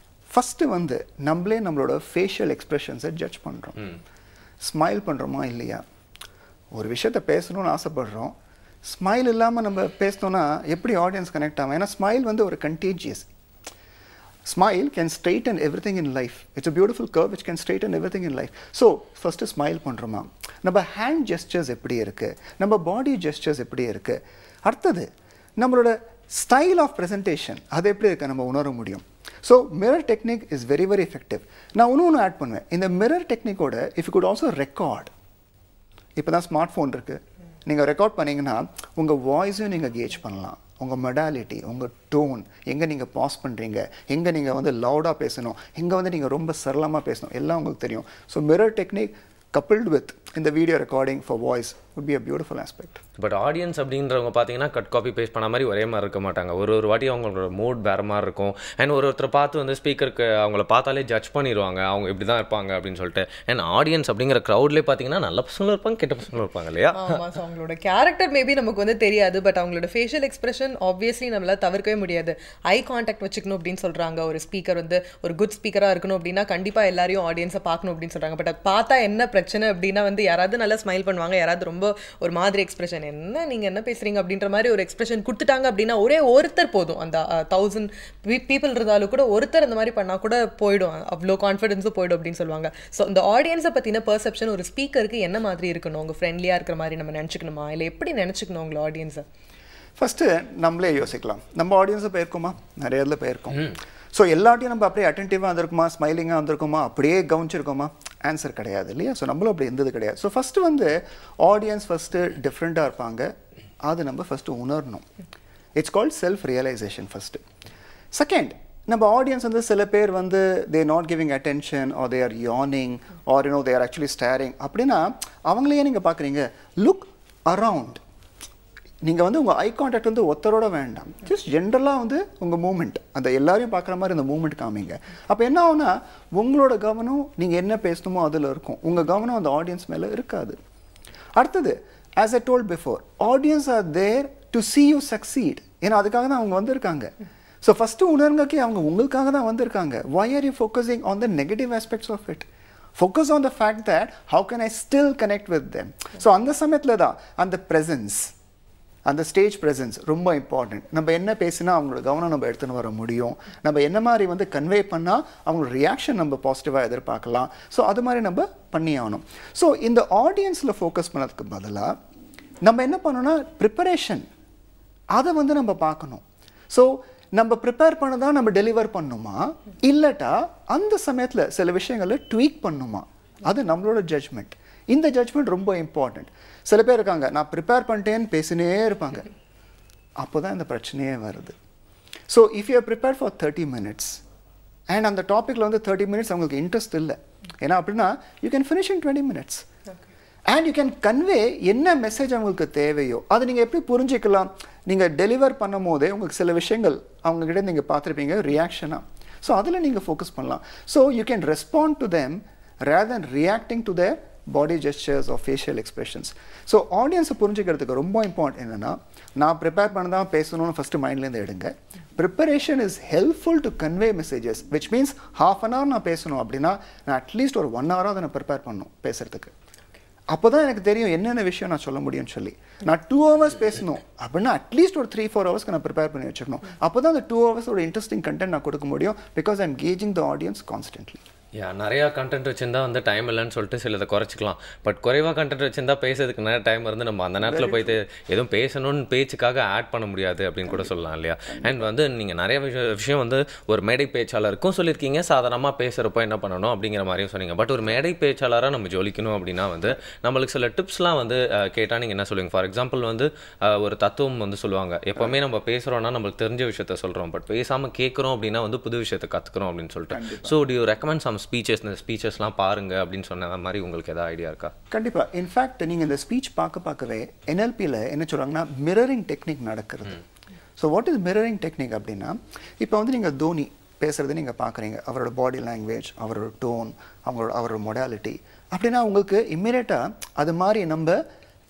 ஃபஸ்ட்டு வந்து நம்மளே நம்மளோட ஃபேஷியல் எக்ஸ்ப்ரெஷன்ஸை ஜட்ஜ் பண்ணுறோம். ஸ்மைல் பண்ணுறோமா இல்லையா? ஒரு விஷயத்தை பேசணும்னு ஆசைப்படுறோம், ஸ்மைல் இல்லாமல் நம்ம பேசினோன்னா எப்படி ஆடியன்ஸ் கனெக்ட் ஆகும்? ஏன்னா ஸ்மைல் வந்து ஒரு contagious. Smile can straighten everything in life. It's a beautiful curve which can straighten everything in life. So, first smile பண்றோமா, நம்ம hand gestures எப்படி இருக்கு, நம்ம body gestures எப்படி இருக்கு, அடுத்தது நம்மளோட style of presentation அது எப்படி இருக்கு நம்ம உணர முடியும். So, mirror technique is very very effective. நான் இன்னொன்று ஆட் பண்ணுவேன். இந்த mirror technique ஓட if you could also record. இப்போ தான் ஸ்மார்ட் ஃபோன் இருக்கு, நீங்கள் ரெக்கார்ட் பண்ணீங்கன்னா உங்கள் வாய்ஸையும் நீங்கள் கேஜ் பண்ணலாம், உங்கள் மெடாலிட்டி, உங்கள் டோன், எங்கே நீங்கள் பாஸ் பண்ணுறீங்க, எங்கே நீங்கள் வந்து லவுடாக பேசணும், எங்கே வந்து நீங்கள் ரொம்ப சரளமாக பேசணும், எல்லாம் உங்களுக்கு தெரியும். So mirror technique coupled with in the video recording for voice would be a beautiful aspect. But audience அப்படின்றவங்க பார்த்தீங்கன்னா கட் காப்பி பேஸ்ட் பண்ண மாதிரி ஒரே மாதிரி இருக்க மாட்டாங்க. ஒரு வாட்டி அவங்களோட மூட் வேறு மாதிரி இருக்கும். அண்ட் ஒருத்தரை பார்த்து வந்து ஸ்பீக்கருக்கு அவங்கள பார்த்தாலே ஜட்ஜ் பண்ணிடுவாங்க, அவங்க இப்படி தான் இருப்பாங்க அப்படின்னு சொல்லிட்டு. அண்ட் ஆடியன்ஸ் அப்படிங்கிற க்ரௌட்லேயே பார்த்தீங்கன்னா நல்ல பசங்களும் இருப்பாங்க, கெட்ட பசங்களும் இருப்பாங்க இல்லையா? ஆமாம். ஸோ அவங்களோட கேரக்டர் மேபி நமக்கு வந்து தெரியாது, பட் அவங்களோட ஃபேஷியல் எக்ஸ்பிரஷன் ஆப்வியஸ்லி நம்மளால் தவிர்க்கவே முடியாது. ஐ கான்டாக்ட் வச்சுக்கணும் அப்படின்னு சொல்கிறாங்க. ஒரு ஸ்பீக்கர் வந்து ஒரு குட் ஸ்பீக்கராக இருக்கணும் அப்படின்னா கண்டிப்பாக எல்லாரையும் ஆடியன்ஸை பார்க்கணும் அப்படின்னு சொல்கிறாங்க. பட் அது பார்த்தா என்ன பிரச்சனை அப்படின்னா வந்து யாராவது நல்லா ஸ்மைல் பண்ணுவாங்க, யாராவது ரொம்ப ஒரு மாதிரி எக்ஸ்பிரஷன், என்ன நீங்கள் என்ன பேசுறீங்க அப்படின்ற மாதிரி ஒரு எக்ஸ்பிரஷன் கொடுத்துட்டாங்க அப்படின்னா ஒரே ஒருத்தர் போதும். அந்த 1000 பீப்புள் இருந்தாலும் கூட ஒருத்தர் அந்த மாதிரி பண்ணால் கூட போயிடும், அவ்வளோ கான்ஃபிடன்ஸும் போயிடும் அப்படின்னு சொல்லுவாங்க. ஸோ இந்த ஆடியன்ஸை பற்றின பெர்செப்ஷன் ஒரு ஸ்பீக்கருக்கு என்ன மாதிரி இருக்கணும்? உங்கள் ஃப்ரெண்ட்லியாக இருக்கிற மாதிரி நம்ம நினச்சிக்கணுமா, இல்லை எப்படி நினச்சிக்கணும் உங்களை ஆடியன்ஸை? ஃபஸ்ட்டு நம்மளே யோசிக்கலாம், நம்ம ஆடியன்ஸை போயிருக்கோமா? நிறைய இதில் போயிருக்கோம். ஸோ எல்லாட்டையும் நம்ம அப்படியே அட்டென்டிவாக வந்திருக்குமா, ஸ்மைலிங்காக வந்திருக்குமா, அப்படியே கவனிச்சிருக்கோமா? ஆன்சர் கிடையாது இல்லையா? ஸோ நம்மளும் அப்படி இருந்தது கிடையாது. ஸோ ஃபஸ்ட்டு வந்து ஆடியன்ஸ் ஃபஸ்ட்டு டிஃப்ரெண்ட்டாக இருப்பாங்க, அது நம்ம ஃபஸ்ட்டு உணரணும். It's called self realisation first. Second, நம்ம ஆடியன்ஸ் வந்து சில பேர் வந்து they not giving attention or they are யார்னிங் or you know they are actually staring அப்படின்னா அவங்களையே நீங்கள் பார்க்குறீங்க. Look around. நீங்கள் வந்து உங்கள் ஐ கான்டாக்ட் வந்து ஒருத்தரோட வேண்டாம், ஜஸ்ட் ஜென்ரலாக வந்து உங்கள் மூமெண்ட், அந்த எல்லாரையும் பார்க்குற மாதிரி அந்த மூமெண்ட் காமிங்க. அப்போ என்ன ஆகுனா உங்களோட கவனம் நீங்கள் என்ன பேசணுமோ அதில் இருக்கும், உங்கள் கவனம் அந்த ஆடியன்ஸ் மேலே இருக்காது. அடுத்தது, as I told before, audience are there to see you succeed. ஏன்னா அதுக்காக தான் அவங்க வந்திருக்காங்க. ஸோ ஃபஸ்ட்டு உணர்ங்கக்கே அவங்க உங்களுக்காக தான் வந்திருக்காங்க. Why are you focusing on the negative aspects of it? Focus on the fact that how can I still connect with them? So அந்த சமயத்தில் தான் அந்த presence, அந்த ஸ்டேஜ் ப்ரெசன்ஸ் ரொம்ப இம்பார்ட்டன்ட். நம்ம என்ன பேசினா அவங்களோட கவனம் நம்ம எடுத்துன்னு வர முடியும், நம்ம என்ன மாதிரி வந்து கன்வே பண்ணால் அவங்களோட ரியாக்ஷன் நம்ம பாசிட்டிவாக எதிர்பார்க்கலாம். ஸோ அது மாதிரி நம்ம பண்ணி ஆகணும். ஸோ இந்த ஆடியன்ஸில் ஃபோக்கஸ் பண்ணதுக்கு பதிலாக நம்ம என்ன பண்ணணும்னா ப்ரிப்பரேஷன், அதை வந்து நம்ம பார்க்கணும். ஸோ நம்ம ப்ரிப்பேர் பண்ண தான் நம்ம டெலிவர் பண்ணணுமா, இல்லட்டா அந்த சமயத்தில் சில விஷயங்களை ட்வீக் பண்ணணுமா, அது நம்மளோட ஜட்ஜ்மெண்ட். இந்த ஜட்ஜ்மெண்ட் ரொம்ப இம்பார்ட்டண்ட். சில பேர் இருக்காங்க, நான் ப்ரிப்பேர் பண்ணிட்டேன்னு பேசினே இருப்பாங்க, அப்போ தான் இந்த பிரச்சனையே வருது. So if you prepare for 30 minutes and அந்த டாப்பிக்கில் வந்து 30 minutes அவங்களுக்கு இன்ட்ரெஸ்ட் இல்லை, ஏன்னா அப்படின்னா you can finish in 20 minutes and you can convey என்ன மெசேஜ் அவங்களுக்கு தேவையோ. அதை நீங்கள் எப்படி புரிஞ்சிக்கலாம்? நீங்கள் டெலிவர் பண்ணும் போதே உங்களுக்கு சில விஷயங்கள் அவங்கக்கிட்ட நீங்கள் பார்த்துருப்பீங்க ரியாக்ஷனாக. ஸோ அதில் நீங்கள் ஃபோக்கஸ் பண்ணலாம். So you can respond to them rather than reacting to their body gestures or facial expressions. So audience புரிஞ்சுக்கிறதுக்கு ரொம்ப இம்பார்ட்டன்ட் என்னன்னா, நான் ப்ரிப்பேர் பண்ண தான் பேசணும்னு ஃபஸ்ட்டு மைண்ட்லேருந்து எடுங்க. Preparation is helpful to convey messages, which means half an hour நான் பேசணும் அப்படின்னா நான் அட்லீஸ்ட் ஒரு 1 hour நான் ப்ரிப்பேர் பண்ணணும் பேசுறதுக்கு. அப்போ தான் எனக்கு தெரியும் என்னென்ன விஷயம் நான் சொல்ல முடியும்னு சொல்லி. நான் 2 hours பேசணும் அப்படின்னா அட்லீஸ்ட் ஒரு 3-4 hours நான் ப்ரிப்பேர் பண்ணி வச்சுக்கணும். அப்போ தான் அந்த 2 hours ஒரு இன்ட்ரெஸ்டிங் கண்டென்ட் நான் கொடுக்க முடியும், because I am gauging the audience constantly. நிறையா கண்டென்ட் வச்சுருந்தா வந்து டைம் இல்லைன்னு சொல்லிட்டு சிலதை குறைச்சிக்கலாம். பட் குறைவாக கண்டென்ட் வச்சுருந்தா பேசுறதுக்கு நிறைய டைம் இருந்து நம்ம அந்த நேரத்தில் போய்ட்டு எதுவும் பேசணும்னு பேச்சுக்காக ஆட் பண்ண முடியாது அப்படின்னு கூட சொல்லலாம் இல்லையா? அண்ட் வந்து நீங்கள் நிறைய விஷயம் வந்து ஒரு மேடை பேச்சாளருக்கும் சொல்லியிருக்கீங்க, சாதாரணமாக பேசுகிறப்போ என்ன பண்ணணும் அப்படிங்கிற மாதிரியும் சொன்னீங்க. பட் ஒரு மேடை பேச்சாளராக நம்ம ஜொலிக்கணும் அப்படின்னா வந்து நம்மளுக்கு சில டிப்ஸ்லாம் வந்து கேட்டால் நீங்கள் என்ன சொல்லுவீங்க? ஃபார் எக்ஸாம்பிள் வந்து ஒரு தத்துவம் வந்து சொல்லுவாங்க, எப்போவுமே நம்ம பேசுகிறோன்னா நம்மளுக்கு தெரிஞ்ச விஷயத்த சொல்கிறோம், பட் பேசாமல் கேட்குறோம் அப்படின்னா வந்து புது விஷயத்தை கற்றுக்குறோம் அப்படின்னு சொல்லிட்டு. So do you recommend some ஸ்பீச்சஸ்லாம் பாருங்க அப்படின்னு சொன்ன மாதிரி உங்களுக்கு ஏதாவது ஐடியா இருக்கா? கண்டிப்பா. இன்ஃபேக்ட் நீங்க இந்த ஸ்பீச் பார்க்கவே NLPல என்ன சொல்றாங்கன்னா மிரரிங் டெக்னிக் நடக்கிறது. So what is mirroring technique அப்படின்னா, இப்போ வந்து நீங்கள் தோனி பேசுறது நீங்கள் பார்க்குறீங்க, அவரோட பாடி லாங்குவேஜ், அவரோட டோன், அவரோட மொடாலிட்டி அப்படின்னா உங்களுக்கு இம்மிடியட்டாக அது மாதிரி நம்ம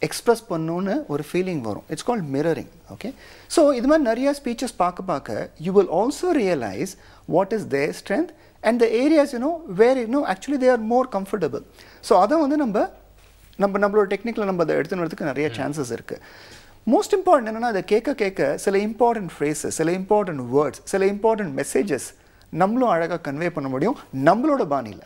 எக்ஸ்பிரஸ் பண்ணணுன்னு ஒரு ஃபீலிங் வரும். It's called mirroring. Okay, so இது மாதிரி நிறைய ஸ்பீச்சஸ் பார்க்க you will also realise what is there strength and the areas where actually they are more comfortable. So அதை வந்து நம்மளோட டெக்னிக்கில் நம்ம அதை எடுத்துன்னு வரதுக்கு நிறைய சான்சஸ் இருக்குது. மோஸ்ட் இம்பார்ட்டன்ட் என்னென்னா அதை கேட்க சில இம்பார்ட்டன்ட் ஃப்ரேஸஸ், சில இம்பார்ட்டன்ட் வேர்ட்ஸ், சில இம்பார்ட்டன்ட் மெசேஜஸ் நம்மளும் அழகாக கன்வே பண்ண முடியும் நம்மளோட பாணியில்.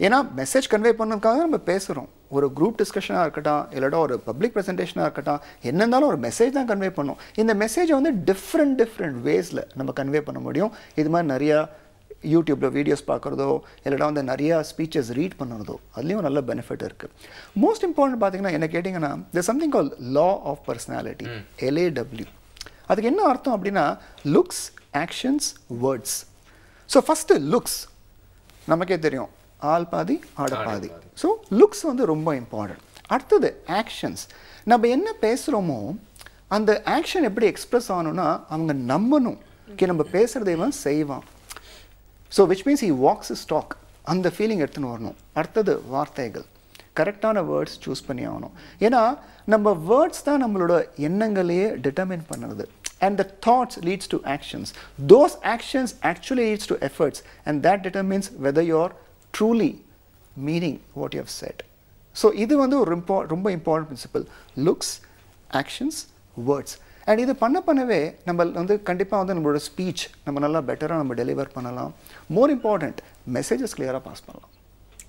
ஏன்னா மெசேஜ் கன்வே பண்ணதுக்காக நம்ம பேசுகிறோம். ஒரு குரூப் டிஸ்கஷனாக இருக்கட்டும், இல்லைடா ஒரு பப்ளிக் ப்ரெசன்டேஷனாக இருக்கட்டும், என்ன இருந்தாலும் ஒரு மெசேஜ் தான் கன்வே பண்ணும். இந்த மெசேஜை வந்து டிஃப்ரெண்ட் வேஸில் நம்ம கன்வே பண்ண முடியும். இது மாதிரி நிறையா யூடியூப்பில் வீடியோஸ் பார்க்குறதோ, இல்லைடா வந்து நிறையா ஸ்பீச்சஸ் ரீட் பண்ணுறதோ, அதுலேயும் நல்ல பெனிஃபிட் இருக்குது. மோஸ்ட் இம்பார்ட்டன்ட் பார்த்தீங்கன்னா என்ன கேட்டிங்கன்னா, there's something called law of personality, LAW. அதுக்கு என்ன அர்த்தம் அப்படின்னா looks, actions, words. So first looks நமக்கே தெரியும், ஆள் பாதி ஆட பாதி. ஸோ லுக்ஸ் வந்து ரொம்ப இம்பார்ட்டன்ட். அடுத்தது ஆக்ஷன்ஸ். நம்ம என்ன பேசுகிறோமோ அந்த ஆக்ஷன் எப்படி எக்ஸ்ப்ரெஸ் ஆகணும்னா அவங்க நம்பணும், நம்ம பேசுகிறதை இவன் செய்வான். So which means he walks is talk, அந்த ஃபீலிங் எடுத்துன்னு வரணும். அடுத்தது வார்த்தைகள், கரெக்டான வேர்ட்ஸ் சூஸ் பண்ணி ஆகணும். ஏன்னா நம்ம வேர்ட்ஸ் தான் நம்மளோட எண்ணங்களையே டிட்டர்மின் பண்ணுறது. And the thoughts leads to actions. Those actions actually leads to efforts, and that determines whether you're truly meaning what you have said. So இது வந்து ஒரு ரொம்ப important principle. Looks, actions, words. And இது பண்ணவே நம்ம வந்து கண்டிப்பாக வந்து நம்மளோட ஸ்பீச் நம்ம நல்லா பெட்டராக நம்ம டெலிவர் பண்ணலாம். மோர் இம்பார்ட்டண்ட் மெசேஜஸ் கிளியராக பாஸ் பண்ணலாம்.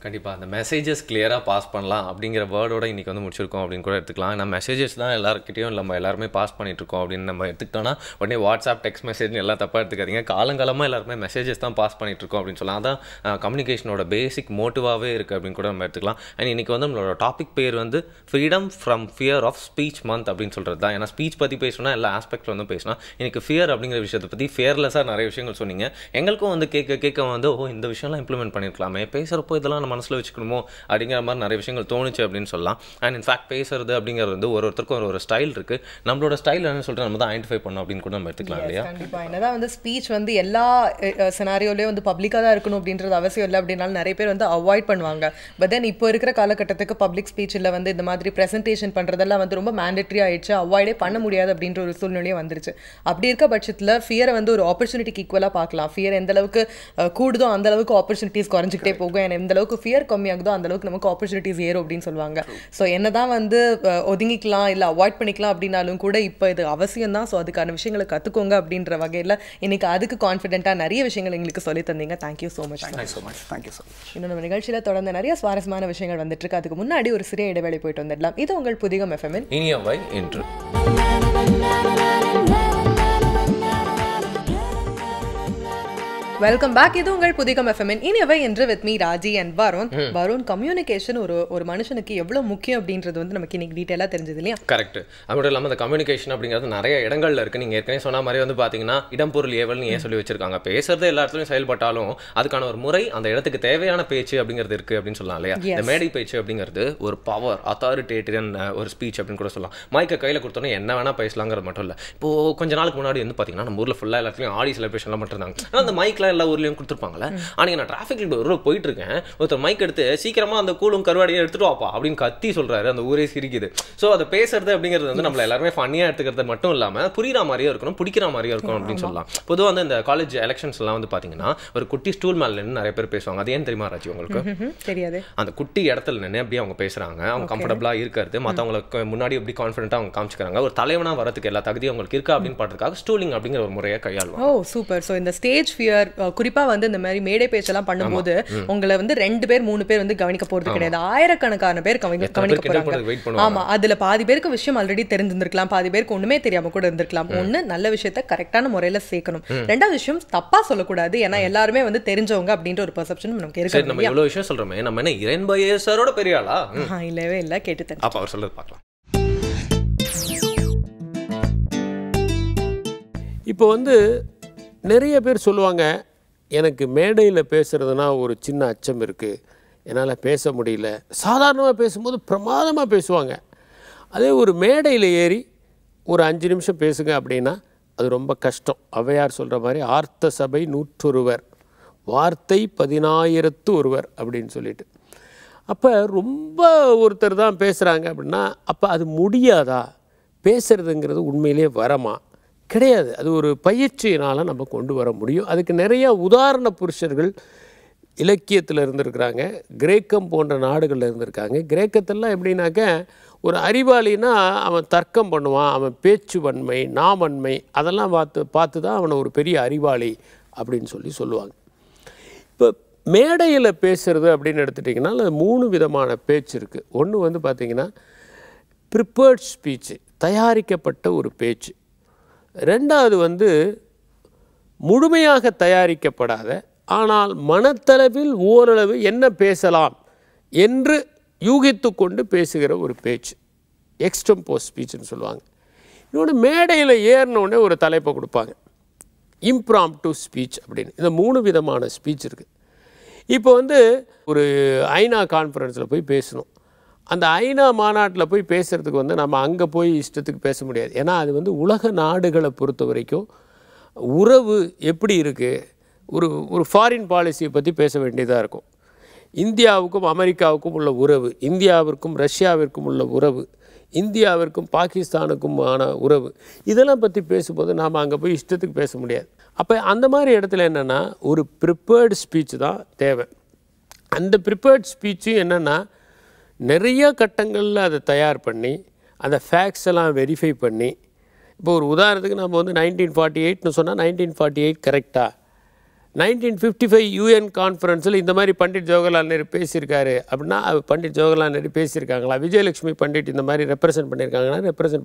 கண்டிப்பாக அந்த மெசேஜஸ் கிளியராக பாஸ் பண்ணலாம் அப்படிங்கிற வேர்டோட இன்றைக்கி வந்து முடிச்சிருக்கோம் அப்படின்னு கூட எடுத்துக்கலாம். நம்ம மெசேஜஸ் தான் எல்லாருக்கிட்டையும் நம்ம எல்லாருமே பாஸ் பண்ணிகிட்ருக்கோம் அப்படின்னு நம்ம எடுத்துக்கிட்டோன்னா உடனே வாட்ஸ்அப், டெக்ஸ்ட் மெசேஜ்னு எல்லாம் தப்பாக எடுத்துக்காதீங்க. காலங்காலமாக எல்லாருமே மெசேஜஸ் தான் பாஸ் பண்ணிகிட்ருக்கோம் அப்படின்னு சொல்லலாம். அதான் கம்யூனிகேஷனோட பேசிக் மோட்டிவாகவே இருக்குது அப்படின்னு கூட நம்ம எடுத்துக்கலாம். அண்ட் இன்றைக்கி வந்து நம்மளோட டாபிக் பேர் வந்து freedom from fear of speech month அப்படின்னு சொல்கிறது தான். ஏன்னா ஸ்பீச் பற்றி பேசணும்னா எல்லா ஆஸ்பெக்டில் வந்து பேசணும். இன்றைக்கி ஃபியர் அப்படிங்கிற விஷயத்தை பற்றி ஃபியர்லெஸ்ஸாக நிறைய விஷயங்கள் சொன்னீங்க. எங்களுக்கும் வந்து கேட்க வந்து இந்த விஷயம்லாம் இம்ப்ளிமெண்ட் பண்ணியிருக்கலாமே, பேசுகிறப்போ இதெல்லாம் மனசில் வச்சுக்கணுமோ அப்படிங்கிற மாதிரி நிறைய விஷயங்கள் தோணுச்சு அப்படின்னு சொல்லலாம். அண்ட் இன்ஃபேக்ட் பேசுறது அப்படிங்கிறது வந்து ஒருத்தருக்கும் ஒரு ஸ்டைல் இருக்குது. நம்மளோட ஸ்டைல் என்ன சொல்லிட்டு நம்ம தான் ஐடென்டிஃபை பண்ணணும் அப்படின்னு கூட நம்ம எடுத்துக்கலாம் இல்லையா? கண்டிப்பாக. என்னதான் வந்து ஸ்பீச் வந்து எல்லா சினாரியோலேயும் வந்து பப்ளிக்காக தான் இருக்கணும் அப்படின்றது அவசியம் இல்லை அப்படின்னாலும் நிறைய பேர் வந்து அவாய்ட் பண்ணுவாங்க. பட் தென் இப்போ இருக்கிற காலகட்டத்துக்கு பப்ளிக் ஸ்பீச்சில் வந்து இந்த மாதிரி ப்ரெசன்டேஷன் பண்ணுறதெல்லாம் வந்து ரொம்ப மேண்டட்ரி ஆயிடுச்சு, அவாய்டே பண்ண முடியாது அப்படின்ற ஒரு சூழ்நிலையே வந்துருச்சு. அப்படி இருக்க பட்சத்தில் ஃபியரை வந்து ஒரு ஆப்பர்ச்சுனிட்டிக்கு ஈக்குவலாக பார்க்கலாம். ஃபியர் எந்த அளவுக்கு கூடுதோ அந்த அளவுக்கு ஆப்பர்ச்சுனிட்டிஸ் குறைஞ்சிக்கிட்டே போகும். எந்த அளவுக்கு ஃபியர் கம்மியாகுதோ அந்த அளவுக்கு நமக்கு ஆப்பர்ச்சுனிட்டிஸ் ஏறும் அப்படின்னு சொல்லுவாங்க. ஸோ என்னதான் வந்து ஒதுங்கிக்கலாம் இல்லை அவாய்ட் பண்ணிக்கலாம் அப்படின்னாலும் கூட இப்போ இது அவசியம் தான். ஸோ அதுக்கான விஷயங்களை கற்றுக்கோங்க அப்படின்ற வகையில் இன்னைக்கு அதுக்கு கான்ஃபிடென்ட்டாக நிறைய விஷயங்கள் எங்களுக்கு சொல்லி தந்தீங்க. Thank you so much. இன்னும் நம்ம நிகழ்ச்சியில் தொடர்ந்து நிறைய சுவாரஸ்யமான விஷயங்கள் வந்துட்டு இருக்கு. அதுக்கு முன்னாடி ஒரு சிறிய இடைவேளை போயிட்டு வந்துடலாம். இது உங்கள் புதிகம் எஃப்எம்மின் இனியவை என்று. Welcome back. இது உங்கள் புதிகம் எஃப்எம்மின் இனியவை என்று with me Raji and Varun. Communication ஒரு மனுஷனுக்கு எவ்வளவு முக்கியம் அப்படின்றது வந்து நமக்கு இன்னைக்கு டீட்டெயிலாக தெரிஞ்சது இல்லையா? கரெக்ட். அது மட்டும் இல்லாமல் அந்த கம்யூனிகேஷன் அப்படிங்கிறது நிறைய இடங்கள்ல இருக்கு. நீங்கள் ஏற்கனவே சொன்ன மாதிரி வந்து பார்த்தீங்கன்னா இடம்பொருள் ஏவல்னு ஏன் சொல்லி வச்சிருக்காங்க. பேசுறது எல்லா இடத்துலையும் செயல்பட்டாலும் அதுக்கான ஒரு முறை, அந்த இடத்துக்கு தேவையான பேச்சு அப்படிங்கிறது இருக்கு அப்படின்னு சொல்லலாம் இல்லையா? இந்த மேடை பேச்சு அப்படிங்கிறது ஒரு பவர், அத்தாரிட்டேரியன் ஒரு ஸ்பீச் அப்படின்னு கூட சொல்லலாம். மைக்கை கையில் கொடுத்தோன்னே என்ன வேணா பேசலாங்கிறது மட்டும் இல்லை. இப்போ கொஞ்ச நாளுக்கு முன்னாடி வந்து பார்த்தீங்கன்னா நம்ம ஊரில் ஃபுல்லாக எல்லாத்துலையும் ஆடி செலிப்ரேஷன்லாம் பண்ணிருந்தாங்க. ஆனால் அந்த மைக்கில் எல்லா ஊர்லேயும் கொடுத்துருப்பாங்கல்ல. ஆனால் நான் டிராஃபிக் ஒரு போயிட்டு இருக்கேன், ஒருத்தர் மைக் எடுத்து சீக்கிரமாக அந்த கூலும் கருவாடியை எடுத்துட்டு வாப்பா அப்படின்னு கத்தி சொல்றாரு. அந்த ஊரே சிரிக்குது. ஸோ அதை பேசுறது அப்படிங்கிறது வந்து நம்மள எல்லாருமே ஃபன்னியாக எடுத்துக்கிறது மட்டும் இல்லாமல் புரியுற மாதிரியும் இருக்கணும், பிடிக்கிற மாதிரியும் இருக்கணும் அப்படின்னு சொல்லலாம். பொதுவாக வந்து இந்த காலேஜ் எலெக்ஷன்ஸ் எல்லாம் வந்து பார்த்தீங்கன்னா ஒரு குட்டி ஸ்டூல் மேலே நின்று நிறைய பேர் பேசுவாங்க. அது ஏன் தெரியுமா ராஜி உங்களுக்கு? தெரியாது. அந்த குட்டி இடத்துல நின்று அப்படியே அவங்க பேசுறாங்க, அவங்க கம்ஃபர்டபுளாக இருக்கிறது, மற்றவங்களுக்கு முன்னாடி எப்படி கான்ஃபிடென்ட்டாக அவங்க காமிச்சுக்கிறாங்க, ஒரு தலைவனாக வரதுக்கு எல்லா தகுதியும் அவங்களுக்கு இருக்கா அப்படின்னு பாட்டுறதுக்காக ஸ்டூலிங் அப்படிங்கிற ஒரு முறையை கையாளுவாங்க. ஓ சூப்பர். ஸோ இந்த ஸ்டேஜ் ஃபியர் குறிப்பாக வந்து இந்த மாதிரி மேடை பேச்செல்லாம் பண்ணும்போது உங்களை வந்து 2 பேர் 3 பேர் வந்து கவனிக்க போறது கிடையாது. ஆயிரக்கணக்கான பேர் கவனிக்க போறாங்க. ஆமா, அதுல பாதி பேருக்கு விஷயம் ஆல்ரெடி தெரிஞ்சிருந்திருக்கலாம், பாதி பேருக்கு ஒண்ணுமே தெரியாம கூட இருந்திருக்கலாம். ஒண்ணு, நல்ல விஷயத்த கரெக்டான முறையில சேர்க்கணும். ரெண்டாவது விஷயம், தப்பா சொல்லக்கூடாது. ஏன்னா எல்லாருமே வந்து தெரிஞ்சவங்க அப்படின்ற ஒரு பெர்செப்ஷன் நமக்கு இருக்கு. நம்ம இவ்வளவு விஷயம் சொல்றோமே, நம்ம என்ன இறைன் பையஸரோட பெரிய ஆளா? இல்லவே இல்ல, கேட்டு அப்ப அவர் சொல்றது பார்க்கலாம். இப்போ வந்து நிறைய பேர் சொல்லுவாங்க, எனக்கு மேடையில் பேசுகிறதுனா ஒரு சின்ன அச்சம் இருக்குது, என்னால் பேச முடியல. சாதாரணமாக பேசும்போது பிரமாதமாக பேசுவாங்க. அதே ஒரு மேடையில் ஏறி ஒரு 5 நிமிஷம் பேசுங்க அப்படின்னா அது ரொம்ப கஷ்டம். ஔவையார் சொல்கிற மாதிரி ஆர்த்த சபை 101, வார்த்தை 10,000 அப்படின்னு சொல்லிட்டு. அப்போ ரொம்ப ஒருத்தர் தான் பேசுகிறாங்க அப்படின்னா அப்போ அது முடியாதா? பேசுகிறதுங்கிறது உண்மையிலே வரமா? கிடையாது. அது ஒரு பயிற்சியினால் நம்ம கொண்டு வர முடியும். அதுக்கு நிறைய உதாரண புருஷர்கள் இலக்கியத்தில் இருந்திருக்கிறாங்க, கிரேக்கம் போன்ற நாடுகளில் இருந்திருக்காங்க. கிரேக்கத்திலாம் எப்படின்னாக்க ஒரு அறிவாளினா அவன் தர்க்கம் பண்ணுவான், அவன் பேச்சு வன்மை, நாவன்மை அதெல்லாம் பார்த்து தான் அவனை ஒரு பெரிய அறிவாளி அப்படின்னு சொல்லுவாங்க. இப்போ மேடையில் பேசுகிறது அப்படின்னு எடுத்துட்டிங்கன்னா அது 3 விதமான பேச்சு இருக்குது. ஒன்று வந்து பார்த்திங்கன்னா ப்ரிப்பேர்ட் ஸ்பீச்சு, தயாரிக்கப்பட்ட ஒரு பேச்சு. ரெண்டாவது வந்து முழுமையாக தயாரிக்கப்படாத ஆனால் மனத்தளவில் ஓரளவு என்ன பேசலாம் என்று யூகித்து கொண்டு பேசுகிற ஒரு பேச்சு, எக்ஸ்டெம்போஸ் ஸ்பீச்சுன்னு சொல்லுவாங்க. இன்னொன்று மேடையில் ஏறினோடனே ஒரு தலைப்பை கொடுப்பாங்க, இம்ப்ராம்ப்டு ஸ்பீச் அப்படின்னு. இந்த 3 விதமான ஸ்பீச் இருக்குது. இப்போ வந்து ஒரு ஐநா கான்ஃபரன்ஸில் போய் பேசணும். அந்த ஐநா மாநாட்டில் போய் பேசுகிறதுக்கு வந்து நம்ம அங்கே போய் இஷ்டத்துக்கு பேச முடியாது. ஏன்னா அது வந்து உலக நாடுகளை பொறுத்த வரைக்கும் உறவு எப்படி இருக்குது, ஒரு ஃபாரின் பாலிசியை பற்றி பேச வேண்டியதாக இருக்கும். இந்தியாவுக்கும் அமெரிக்காவுக்கும் உள்ள உறவு, இந்தியாவிற்கும் ரஷ்யாவிற்கும் உள்ள உறவு, இந்தியாவிற்கும் பாகிஸ்தானுக்குமான உறவு, இதெல்லாம் பற்றி பேசும்போது நாம் அங்கே போய் இஷ்டத்துக்கு பேச முடியாது. அப்போ அந்த மாதிரி இடத்துல என்னென்னா ஒரு ப்ரிப்பேர்டு ஸ்பீச் தான் தேவை. அந்த ப்ரிப்பேர்ட் ஸ்பீச்சும் என்னென்னா நிறைய கட்டங்களில் அதை தயார் பண்ணி அந்த ஃபேக்ட்ஸ் எல்லாம் வெரிஃபை பண்ணி, இப்போ ஒரு உதாரணத்துக்கு நம்ம வந்து 1948ன்னு சொன்னால் 1948 கரெக்டாக, 1955 யூஎன் கான்ஃபரன்ஸில் இந்த மாதிரி பண்டிட் ஜவஹர்லால் நேரு பேசியிருக்காரு அப்படின்னா பண்டிட் ஜவஹர்லால் நேரு பேசியிருக்காங்களா, விஜயலட்சுமி பண்டிட் இந்த மாதிரி ரெப்ரசன்ட்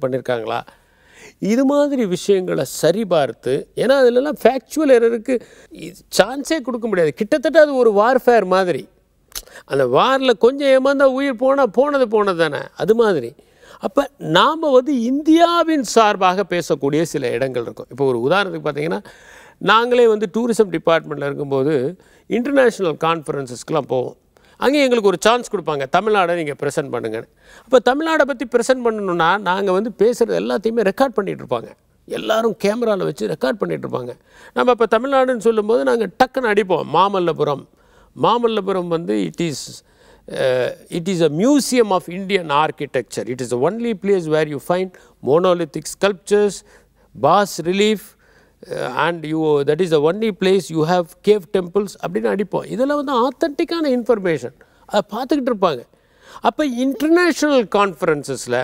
பண்ணியிருக்காங்களா, இது மாதிரி விஷயங்களை சரிபார்த்து, ஏன்னா அதிலெல்லாம் ஃபேக்சுவல் எரருக்கு சான்ஸே கொடுக்க முடியாது. கிட்டத்தட்ட அது ஒரு வார்ஃபேர் மாதிரி. அந்த வாரில் கொஞ்சம் ஏமாந்தா உயிர் போனது தானே, அது மாதிரி. அப்போ நாம் வந்து இந்தியாவின் சார்பாக பேசக்கூடிய சில இடங்கள் இருக்கும். இப்போ ஒரு உதாரணத்துக்கு பார்த்திங்கன்னா நாங்களே வந்து டூரிசம் டிபார்ட்மெண்ட்டில் இருக்கும்போது இன்டர்நேஷ்னல் கான்ஃபரன்ஸஸ்க்கெலாம் போவோம். அங்கே எங்களுக்கு ஒரு சான்ஸ் கொடுப்பாங்க, தமிழ்நாடை நீங்கள் ப்ரெசென்ட் பண்ணுங்கன்னு. அப்போ தமிழ்நாடை பற்றி ப்ரெசென்ட் பண்ணணுன்னா நாங்கள் வந்து பேசுகிறது எல்லாத்தையுமே ரெக்கார்ட் பண்ணிகிட்டு இருப்பாங்க. எல்லோரும் கேமராவில் வச்சு ரெக்கார்ட் பண்ணிகிட்ருப்பாங்க. நம்ம இப்போ தமிழ்நாடுன்னு சொல்லும்போது நாங்கள் டக்குன்னு அடிப்போம், மாமல்லபுரம் வந்து it is a museum of Indian architecture. It is the only place where you find monolithic sculptures, bas relief, and that is the only place you have cave temples அப்படின்னு அடிப்போம். இதெல்லாம் வந்து ஆத்தென்டிக்கான இன்ஃபர்மேஷன், அதை பார்த்துக்கிட்டு இருப்பாங்க. அப்போ இன்டர்நேஷ்னல் கான்ஃபரன்ஸஸில்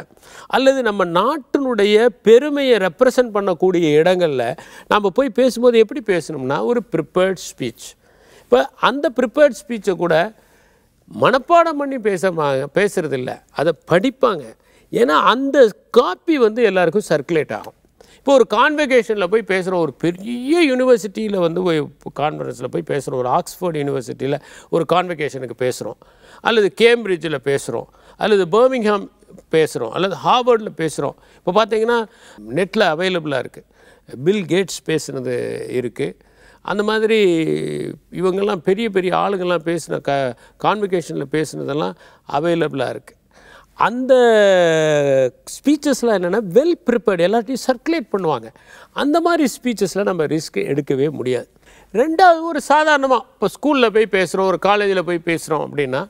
அல்லது நம்ம நாட்டினுடைய பெருமையை ரெப்ரசன்ட் பண்ணக்கூடிய இடங்களில் நம்ம போய் பேசும்போது எப்படி பேசணும்னா ஒரு ப்ரிப்பேர்ட் ஸ்பீச். இப்போ அந்த ப்ரிப்பேர்ட் ஸ்பீச்சை கூட மனப்பாடம் பண்ணி பேசுகிறதில்ல, அதை படிப்பாங்க. ஏன்னா அந்த காப்பி வந்து எல்லாருக்கும் சர்க்குலேட் ஆகும். இப்போ ஒரு கான்வெகேஷனில் போய் பேசுகிறோம், ஒரு பெரிய யூனிவர்சிட்டியில் வந்து கான்ஃபரன்ஸில் போய் பேசுகிறோம், ஒரு ஆக்ஸ்ஃபோர்ட் யூனிவர்சிட்டியில் ஒரு கான்வெகேஷனுக்கு பேசுகிறோம், அல்லது கேம்பிரிட்ஜில் பேசுகிறோம், அல்லது பர்மிங்ஹாம் பேசுகிறோம், அல்லது ஹார்வர்டில் பேசுகிறோம். இப்போ பார்த்தீங்கன்னா நெட்டில் அவைலபிளாக இருக்குது, பில் கேட்ஸ் பேசுனது இருக்குது. அந்த மாதிரி இவங்கெல்லாம் பெரிய பெரிய ஆளுங்கள்லாம் பேசின கான்வெகேஷனில் பேசுனதெல்லாம் அவைலபிளாக இருக்குது. அந்த ஸ்பீச்சஸ்லாம் என்னென்னா வெல் ப்ரிப்பேர்டு, எல்லாத்தையும் சர்க்குலேட் பண்ணுவாங்க. அந்த மாதிரி ஸ்பீச்சஸில் நம்ம ரிஸ்க் எடுக்கவே முடியாது. ரெண்டாவது, ஒரு சாதாரணமாக இப்போ ஸ்கூலில் போய் பேசுகிறோம், ஒரு காலேஜில் போய் பேசுகிறோம் அப்படின்னா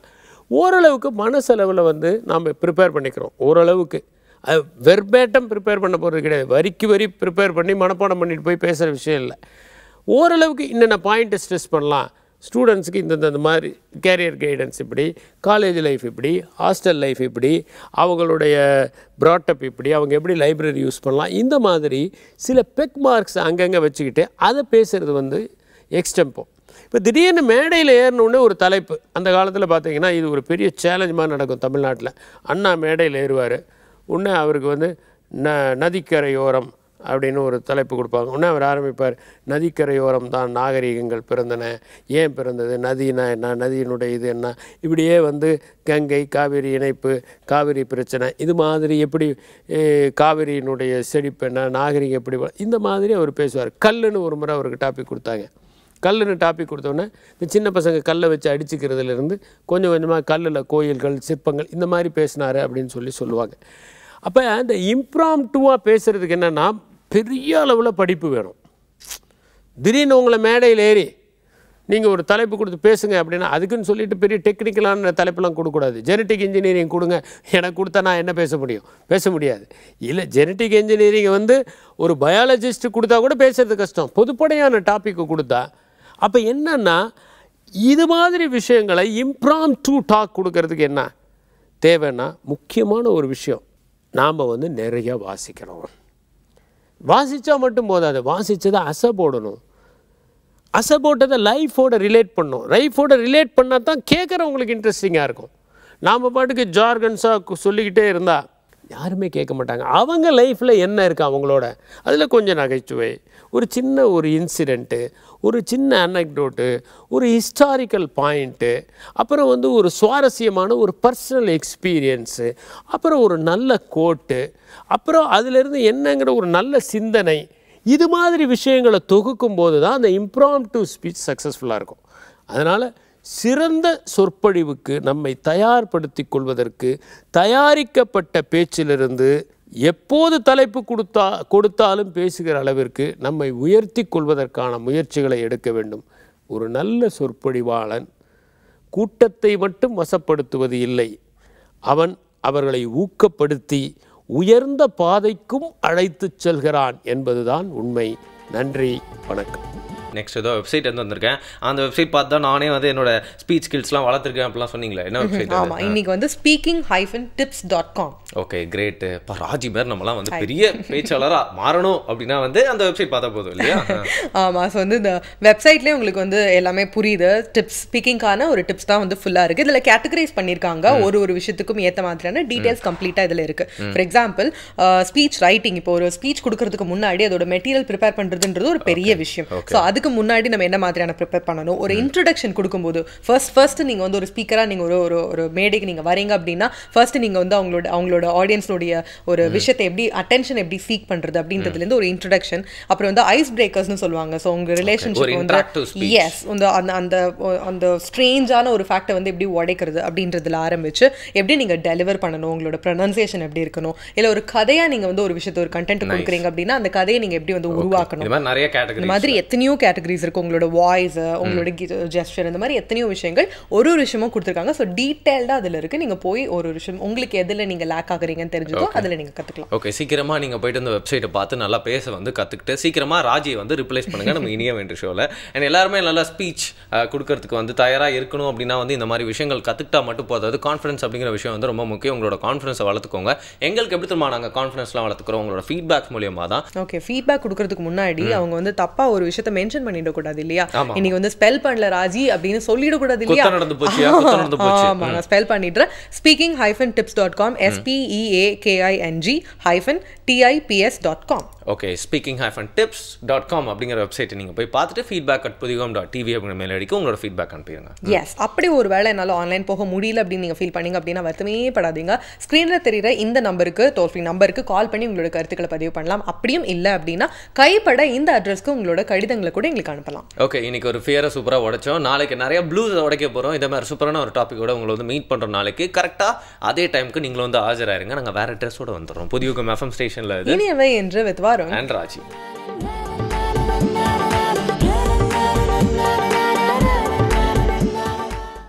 ஓரளவுக்கு மனசளவில் வந்து நாம் ப்ரிப்பேர் பண்ணிக்கிறோம். ஓரளவுக்கு அது வெர்பேட்டம் ப்ரிப்பேர் பண்ண போகிறது கிடையாது, வரி ப்ரிப்பேர் பண்ணி மனப்பாடம் பண்ணிட்டு போய் பேசுகிற விஷயம் இல்லை. ஓரளவுக்கு என்னென்ன பாயிண்ட்டை ஸ்ட்ரெஸ் பண்ணலாம், ஸ்டூடெண்ட்ஸுக்கு இந்த மாதிரி கேரியர் கைடன்ஸ் இப்படி, காலேஜ் லைஃப் இப்படி, ஹாஸ்டல் லைஃப் இப்படி, அவங்களுடைய ப்ராட்டப் இப்படி, அவங்க எப்படி லைப்ரரி யூஸ் பண்ணலாம், இந்த மாதிரி சில பெக் மார்க்ஸ் அங்கங்கே வச்சுக்கிட்டு அதை பேசுகிறது வந்து எக்ஸ்டெம்போ. இப்போ திடீர்னு மேடையில் ஏறினோடனே ஒரு தலைப்பு, அந்த காலத்தில் பார்த்திங்கன்னா இது ஒரு பெரிய சேலஞ்ச் மாதிரி நடக்கும் தமிழ்நாட்டில். அண்ணா மேடையில் ஏறுவார், உடனே அவருக்கு வந்து நதிக்கரையோரம் அப்படின்னு ஒரு தலைப்பு கொடுப்பாங்க. உடனே அவர் ஆரம்பிப்பார், நதிக்கரையோரம் தான் நாகரிகங்கள் பிறந்தன, ஏன் பிறந்தது, நதினா என்ன, நதியினுடைய இது என்ன, இப்படியே வந்து கங்கை காவிரி இணைப்பு, காவிரி பிரச்சனை, இது மாதிரி எப்படி காவிரியினுடைய செழிப்பு என்ன, நாகரிகம் எப்படி, இந்த மாதிரி அவர் பேசுவார். கல்லுன்னு ஒரு முறை அவருக்கு டாபிக் கொடுத்தாங்க. கல்லுன்னு டாபிக் கொடுத்தோன்னே இந்த சின்ன பசங்க கல்லை வச்சு அடிச்சுக்கிறதுலேருந்து கொஞ்சம் கொஞ்சமாக கல்லில் கோயில்கள், சிற்பங்கள், இந்த மாதிரி பேசினார் அப்படின்னு சொல்லுவாங்க. அப்போ அந்த இம்ப்ராம்ப்டுவாக பேசுகிறதுக்கு என்னென்னா பெரிய அளவில் படிப்பு வேணும். திடீர்னு உங்களை மேடையில் ஏறி நீங்கள் ஒரு தலைப்பு கொடுத்து பேசுங்க அப்படின்னா அதுக்குன்னு சொல்லிட்டு பெரிய டெக்னிக்கலான தலைப்பெல்லாம் கொடுக்கக்கூடாது. ஜெனட்டிக் இன்ஜினியரிங் கொடுங்க, எனக்கு கொடுத்தா நான் என்ன பேச முடியாது. இல்லை, ஜெனட்டிக் இன்ஜினியரிங் வந்து ஒரு பயாலஜிஸ்ட்டு கொடுத்தா கூட பேசுகிறது கஷ்டம், பொதுப்படையான டாப்பிக்கு கொடுத்தா. அப்போ என்னென்னா இது மாதிரி விஷயங்களை இம்ப்ராம்ப்டு டாக் கொடுக்கறதுக்கு என்ன, தேவைன்னா முக்கியமான ஒரு விஷயம், நாம் வந்து நிறைய வாசிக்கணும். வாசித்தா மட்டும் போதாது, வாசித்ததை அசை போடணும். அசை போட்டதை லைஃபோட ரிலேட் பண்ணணும். லைஃபோட ரிலேட் பண்ணால் தான் கேட்குறவங்களுக்கு இன்ட்ரெஸ்டிங்காக இருக்கும். நாம் பாட்டுக்கு ஜார்கன்ஸாக சொல்லிக்கிட்டே இருந்தால் யாருமே கேட்க மாட்டாங்க. அவங்க லைஃப்பில் என்ன இருக்குது அவங்களோட, அதில் கொஞ்சம் நகைச்சுவை, ஒரு சின்ன ஒரு இன்சிடெண்ட்டு, ஒரு சின்ன அனெக்டோட்டு, ஒரு ஹிஸ்டாரிக்கல் பாயிண்ட்டு, அப்புறம் வந்து ஒரு சுவாரஸ்யமான ஒரு பர்சனல் எக்ஸ்பீரியன்ஸு, அப்புறம் ஒரு நல்ல கோட்டு, அப்புறம் அதிலிருந்து என்னங்கிற ஒரு நல்ல சிந்தனை, இது மாதிரி விஷயங்களை தொகுக்கும் போது தான் அந்த இம்ப்ராம்ப்டிவ் ஸ்பீச் சக்ஸஸ்ஃபுல்லாக இருக்கும். அதனால் சிறந்த சொற்பொழிவுக்கு நம்மை தயார்படுத்தி கொள்வதற்கு தயாரிக்கப்பட்ட பேச்சிலிருந்து எப்போது தலைப்பு கொடுத்தாலும் பேசுகிற அளவிற்கு நம்மை உயர்த்தி கொள்வதற்கான முயற்சிகளை எடுக்க வேண்டும். ஒரு நல்ல சொற்பொழிவாளன் கூட்டத்தை மட்டும் வசப்படுத்துவது இல்லை, அவன் அவர்களை ஊக்கப்படுத்தி உயர்ந்த பாதைக்கும் அழைத்துச் செல்கிறான் என்பதுதான் உண்மை. நன்றி, வணக்கம். நெக்ஸ்ட் ஏதோ வெப்சைட் வந்து வந்திருக்கேன். அந்த வெப்சைட் பார்த்து தான் நானே வந்து என்னோட ஸ்பீச் ஸ்கில்ஸ்லாம் வளர்த்துருக்கேன் அப்படிலாம் சொன்னீங்களே, என்ன வெப்சைட்? ஆமாம், இன்னைக்கு வந்து speaking-tips.com. Okay, great. இப்போ ராஜி பேர் நம்மலாம் வந்து பெரிய பேச்சாளராக மாறணும் அப்படின்னா வந்து அந்த வெப்சைட் பார்த்தா போதும் இல்லையா? ஆமாம், ஸோ வந்து இந்த வெப்சைட்லேயே உங்களுக்கு வந்து எல்லாமே புரியுது. டிப்ஸ், ஸ்பீக்கிங்கான ஒரு டிப்ஸ் தான் வந்து ஃபுல்லாக இருக்குது. இதில் கேட்டகரைஸ் பண்ணியிருக்காங்க. ஒரு விஷயத்துக்கும் ஏற்ற மாதிரியான டீட்டெயில்ஸ் கம்ப்ளீட்டாக இதில் இருக்குது. For example speech writing. இப்போ ஒரு ஸ்பீச் கொடுக்கறதுக்கு முன்னாடி அதோட மெட்டீரியல் ப்ரிப்பேர் பண்ணுறதுன்றது ஒரு பெரிய விஷயம். ஸோ அதுக்கு முன்னாடி நம்ம என்ன மாதிரியான ப்ரிப்பேர் பண்ணணும், ஒரு இன்ட்ரடக்ஷன் கொடுக்கும்போது ஃபர்ஸ்ட் நீங்கள் வந்து ஒரு ஸ்பீக்கராக நீங்கள் ஒரு மேடைக்கு நீங்கள் வரீங்க அப்படின்னா ஃபர்ஸ்ட் நீங்கள் வந்து அவங்களோட ஆடியன்ஸோடைய ஒரு விஷயத்தை எப்படி அட்டென்ஷன் எப்படி சீக் பண்ணுறது அப்படின்றதுலேருந்து ஒரு இன்ட்ரடக்ஷன். அப்புறம் வந்து ஐஸ் பிரேக்கர்ஸ்னு சொல்லுவாங்க. ஸோ உங்கள் ரிலேஷன்ஷிப் வந்து எஸ் அந்த ஸ்ட்ரேஞ்சான ஒரு ஃபேக்டை வந்து எப்படி உடைக்கிறது அப்படின்றதுல ஆரம்பிச்சு எப்படி நீங்கள் டெலிவர் பண்ணணும், உங்களோட ப்ரொனன்சியேஷன் எப்படி இருக்கணும், இல்லை ஒரு கதையாக நீங்கள் வந்து ஒரு விஷயத்தை ஒரு கண்டென்ட் கொடுக்குறீங்க அப்படின்னா அந்த கதையை நீங்கள் எப்படி வந்து உருவாக்கணும். இந்த மாதிரி எத்தனையோ கேட்டகரிஸ் இருக்கு. உங்களோட வாய்ஸ், உங்களோட ஜெஸ்டர், இந்த மாதிரி எத்தனையோ விஷயங்கள் ஒரு விஷயமும் கொடுத்துருக்காங்க. ஸோ டீட்டெயில்டாக அதில் இருக்குது. நீங்கள் போய் ஒரு விஷயம் உங்களுக்கு எதில் நீங்கள் லேக் ஆகுறீங்கன்னு தெரிஞ்சதோ அதில் நீங்கள் கற்றுக்கலாம். ஓகே, சீக்கிரமாக நீங்கள் போயிட்டு அந்த வெப்சைட்டை பார்த்து நல்லா பேச வந்து கற்றுக்கிட்டு சீக்கிரமாக ராஜியை வந்து ரிப்ளேஸ் பண்ணுங்கள் நம்ம இனிய வேண்டிய ஷோவில். அண்ட் எல்லாருமே நல்லா ஸ்பீச் கொடுக்கறதுக்கு வந்து தயாராக இருக்கணும் அப்படின்னா வந்து இந்த மாதிரி விஷயங்கள் கற்றுக்கிட்டா மட்டும் போதாது. கான்ஃபிடன்ஸ் அப்படிங்கிற விஷயம் வந்து ரொம்ப முக்கியம். உங்களோட கான்ஃபிடன்ஸை வளர்த்துக்கோங்க. எங்களுக்கு எப்படி தெரியுமா நாங்கள் கான்ஃபிடன்ஸ்லாம் வளர்த்துக்கிறோம், உங்களோட ஃபீட்பேக் மூலியமாக தான். ஓகே, ஃபீட்பேக் கொடுக்கறதுக்கு முன்னாடி அவங்க வந்து தப்பாக ஒரு விஷயத்தை மென்ஷன் பண்ணிடக்கூடாது இல்லையா? இன்னைக்கு வந்து ஸ்பெல் பண்ணல ராஜி அப்படின்னு சொல்லிடக்கூடாது இல்லையா? ஆமா, நான் ஸ்பெல் பண்ணிடுறேன். speaking-tips.com speaking-tips.com. ஓகே, speaking-tips.com அப்படிங்கிற வெப்சைட்டை நீங்கள் போய் பார்த்துட்டு feedback@pudigam.tv அப்படிங்கிற மெயில் ஐடிக்கு உங்களோட ஃபீட்பேக் அனுப்பிடுங்க. எஸ், அப்படி ஒரு வேளை என்னால் ஆன்லைன் போக முடியல அப்படின்னு நீங்கள் ஃபீல் பண்ணீங்க அப்படின்னா வருத்தமே படாதீங்க. ஸ்க்ரீனில் தெரிகிற இந்த நம்பருக்கு, டோல் ஃப்ரீ நம்பருக்கு கால் பண்ணி உங்களோட கருத்துக்களை பதிவு பண்ணலாம். அப்படியும் இல்லை அப்படின்னா கைப்பட இந்த அட்ரஸ்க்கு உங்களோட கடிதங்களை கூட எங்களுக்கு அனுப்பலாம். ஓகே, இன்னைக்கு ஒரு ஃபியரை சூப்பராக உடைச்சோம். நாளைக்கு நிறைய ப்ளூஸ் உடைக்க போகிறோம். இதே மாதிரி சூப்பரான ஒரு டாப்பிக்கோட உங்களை வந்து மீட் பண்ணுறோம். நாளைக்கு கரெக்டாக அதே டைமுக்கு நீங்களும் வந்து ஆஜராயிருங்க. நாங்கள் வேற ட்ரெஸ்ஸோட வந்துடுறோம். புதிய FM ஸ்டேஷனில் இனியவை என்று வித் வாருண் அண்ட் ராஜி.